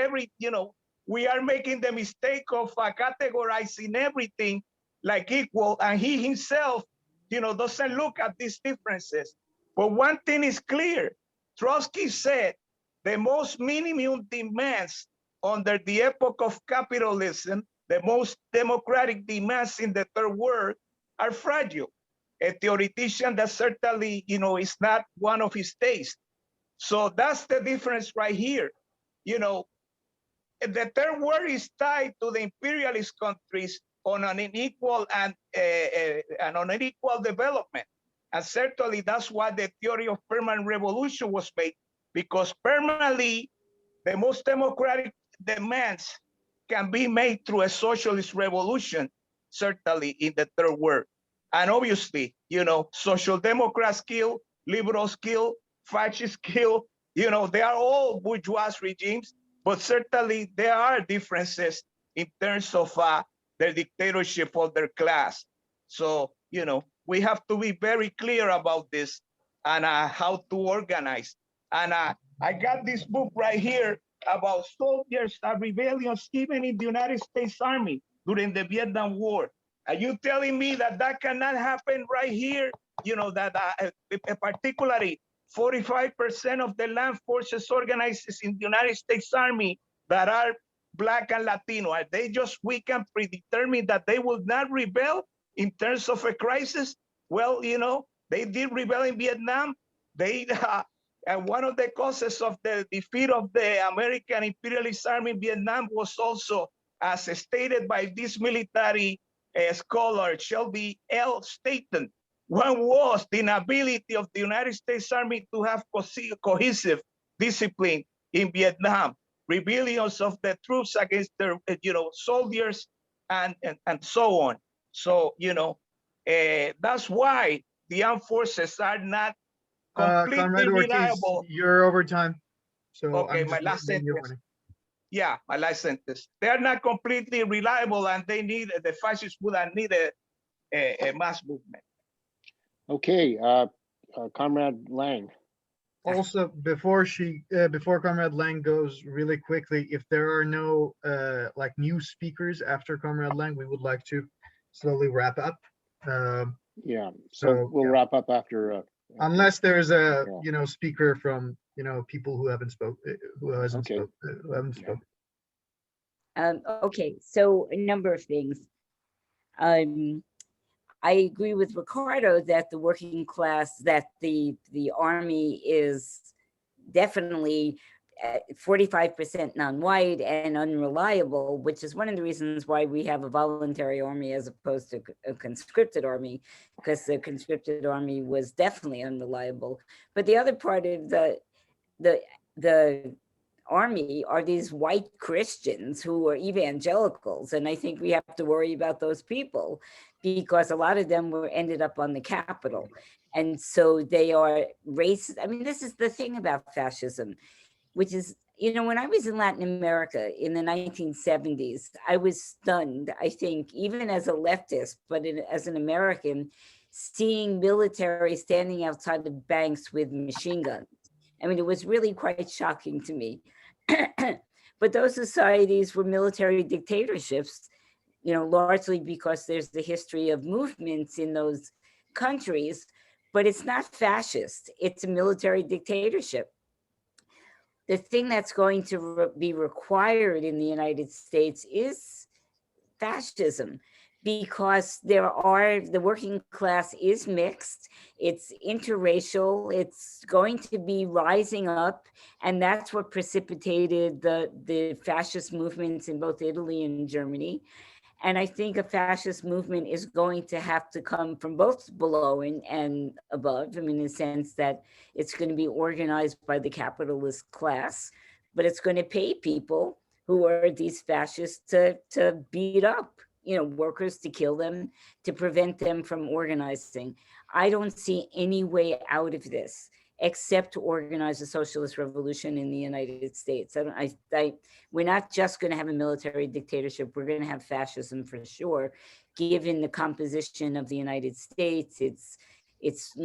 we are making the mistake of categorizing everything like equal, and he himself, doesn't look at these differences. But one thing is clear. Trotsky said the most minimum demands under the epoch of capitalism, the most democratic demands in the third world are fragile. A theoretician that certainly, is not one of his tastes. So that's the difference right here. The third world is tied to the imperialist countries on an unequal and unequal development. And certainly that's why the theory of permanent revolution was made, because permanently the most democratic demands can be made through a socialist revolution, certainly in the third world. And obviously, social democrats kill, liberals kill, fascists kill, they are all bourgeois regimes, but certainly there are differences in terms of the dictatorship of their class. So, we have to be very clear about this and how to organize. And I got this book right here about soldiers and rebellions even in the United States Army during the Vietnam War. Are you telling me that that cannot happen right here? That particularly 45% of the land forces organized in the United States Army that are Black and Latino, are they just weak and predetermined that they will not rebel in terms of a crisis? Well, they did rebel in Vietnam. They and one of the causes of the defeat of the American imperialist army in Vietnam was also, as stated by this military scholar, Shelby L. Staton, one was the inability of the United States Army to have cohesive discipline in Vietnam, rebellions of the troops against their, soldiers, and so on. So, that's why the armed forces are not completely Comrade Ortiz, reliable. you're over time. So Okay, I'm my just last letting you sentence. know. Yeah, my last sentence. They're not completely reliable, and they need, the fascists would need a mass movement. Okay, Comrade Lang. Also, before Comrade Lang goes, really quickly, if there are no like new speakers after Comrade Lang, we would like to slowly wrap up. Yeah, So, so we'll yeah. wrap up after. Unless there's a Yeah. speaker from people who haven't spoken, who haven't Okay. spoken. Okay, so a number of things. I agree with Ricardo that the working class, that the army is definitely 45% non-white and unreliable, which is one of the reasons why we have a voluntary army as opposed to a conscripted army, because the conscripted army was definitely unreliable. But the other part of the army are these white Christians who are evangelicals, and I think we have to worry about those people because a lot of them ended up on the Capitol, and so they are racist. I mean, this is the thing about fascism, which is, when I was in Latin America in the 1970s, I was stunned, I think, even as a leftist, but as an American, seeing military standing outside the banks with machine guns. I mean, it was really quite shocking to me. But those societies were military dictatorships, largely because there's the history of movements in those countries, but it's not fascist. It's a military dictatorship. The thing that's going to be required in the United States is fascism, because the working class is mixed, it's interracial, it's going to be rising up, and that's what precipitated the fascist movements in both Italy and Germany. And I think a fascist movement is going to have to come from both below and above. I mean, in the sense that it's going to be organized by the capitalist class, but it's going to pay people who are these fascists to beat up, workers, to kill them, to prevent them from organizing. I don't see any way out of this except to organize a socialist revolution in the United States. We're not just going to have a military dictatorship. We're going to have fascism for sure, given the composition of the United States. It's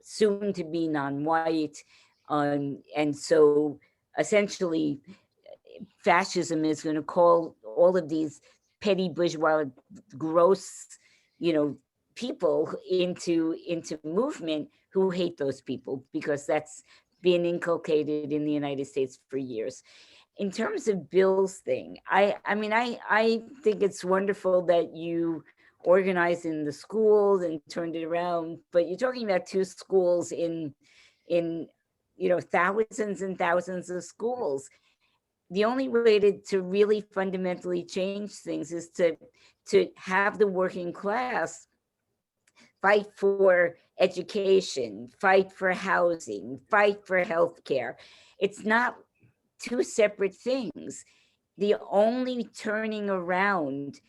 soon to be non-white, and so essentially, fascism is going to call all of these petty bourgeois, gross, people into movement who hate those people, because that's been inculcated in the United States for years. In terms of Bill's thing, I think it's wonderful that you organized in the schools and turned it around, but you're talking about 2 schools in thousands and thousands of schools. The only way to really fundamentally change things is to have the working class fight for education, fight for housing, fight for healthcare. It's not 2 separate things. The only turning around,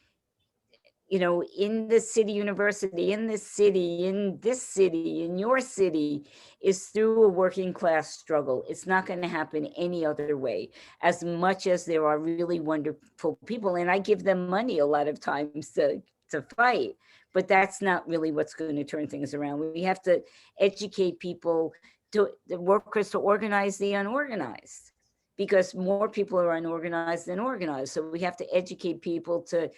in the city university, in this city, in this city, in your city, is through a working class struggle. It's not going to happen any other way, as much as there are really wonderful people. And I give them money a lot of times to fight, but that's not really what's going to turn things around. We have to educate people, the workers, to organize the unorganized, because more people are unorganized than organized. So we have to educate people to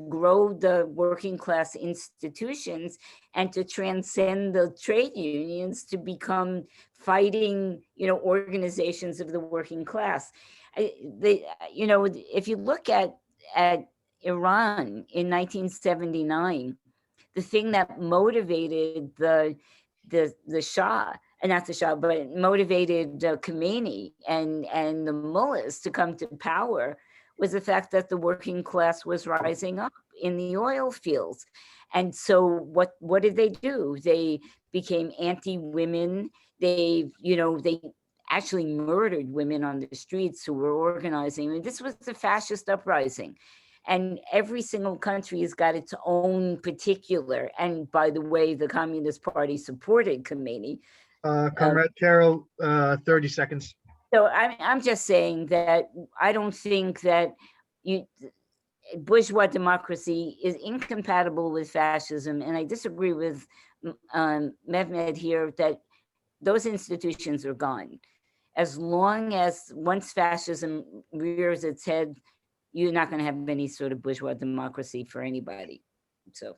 grow the working class institutions and to transcend the trade unions to become fighting, organizations of the working class. If you look at Iran in 1979, the thing that motivated the Shah, and not the Shah, but it motivated Khomeini and the mullahs to come to power, was the fact that the working class was rising up in the oil fields. And so what did they do? They became anti-women. They actually murdered women on the streets who were organizing. I mean, this was the fascist uprising. And every single country has got its own particular, and by the way, the Communist Party supported Khomeini. Comrade Carol, 30 seconds. So I'm just saying that I don't think that bourgeois democracy is incompatible with fascism. And I disagree with Mehmet here that those institutions are gone. As long as once fascism rears its head, you're not going to have any sort of bourgeois democracy for anybody. So.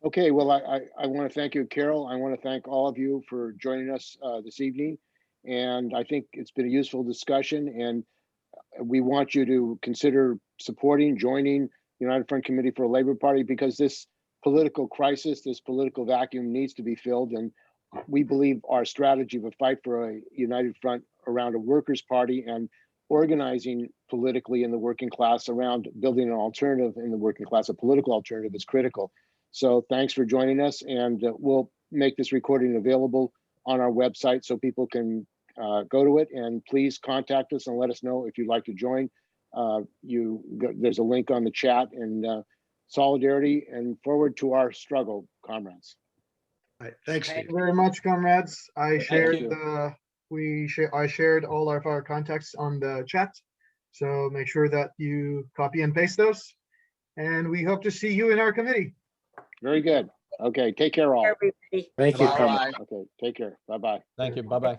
Okay, well, I want to thank you, Carol. I want to thank all of you for joining us this evening. And I think it's been a useful discussion, and we want you to consider joining the United Front Committee for a Labor Party, because this political crisis, this political vacuum needs to be filled. And we believe our strategy of a fight for a united front around a workers' party and organizing politically in the working class around building an alternative in the working class, a political alternative, is critical. So thanks for joining us, and we'll make this recording available on our website so people can go to it, and please contact us and let us know if you'd like to join. There's a link on the chat, and solidarity and forward to our struggle, comrades. All right, thanks, Thank Steve. you very much, comrades. I shared you. I shared all of our contacts on the chat, so make sure that you copy and paste those, and we hope to see you in our committee. Very good. Okay, take care all. Everybody. Thank you, Bye-bye. comrade. Okay, take care. Bye-bye. Thank you. Bye-bye.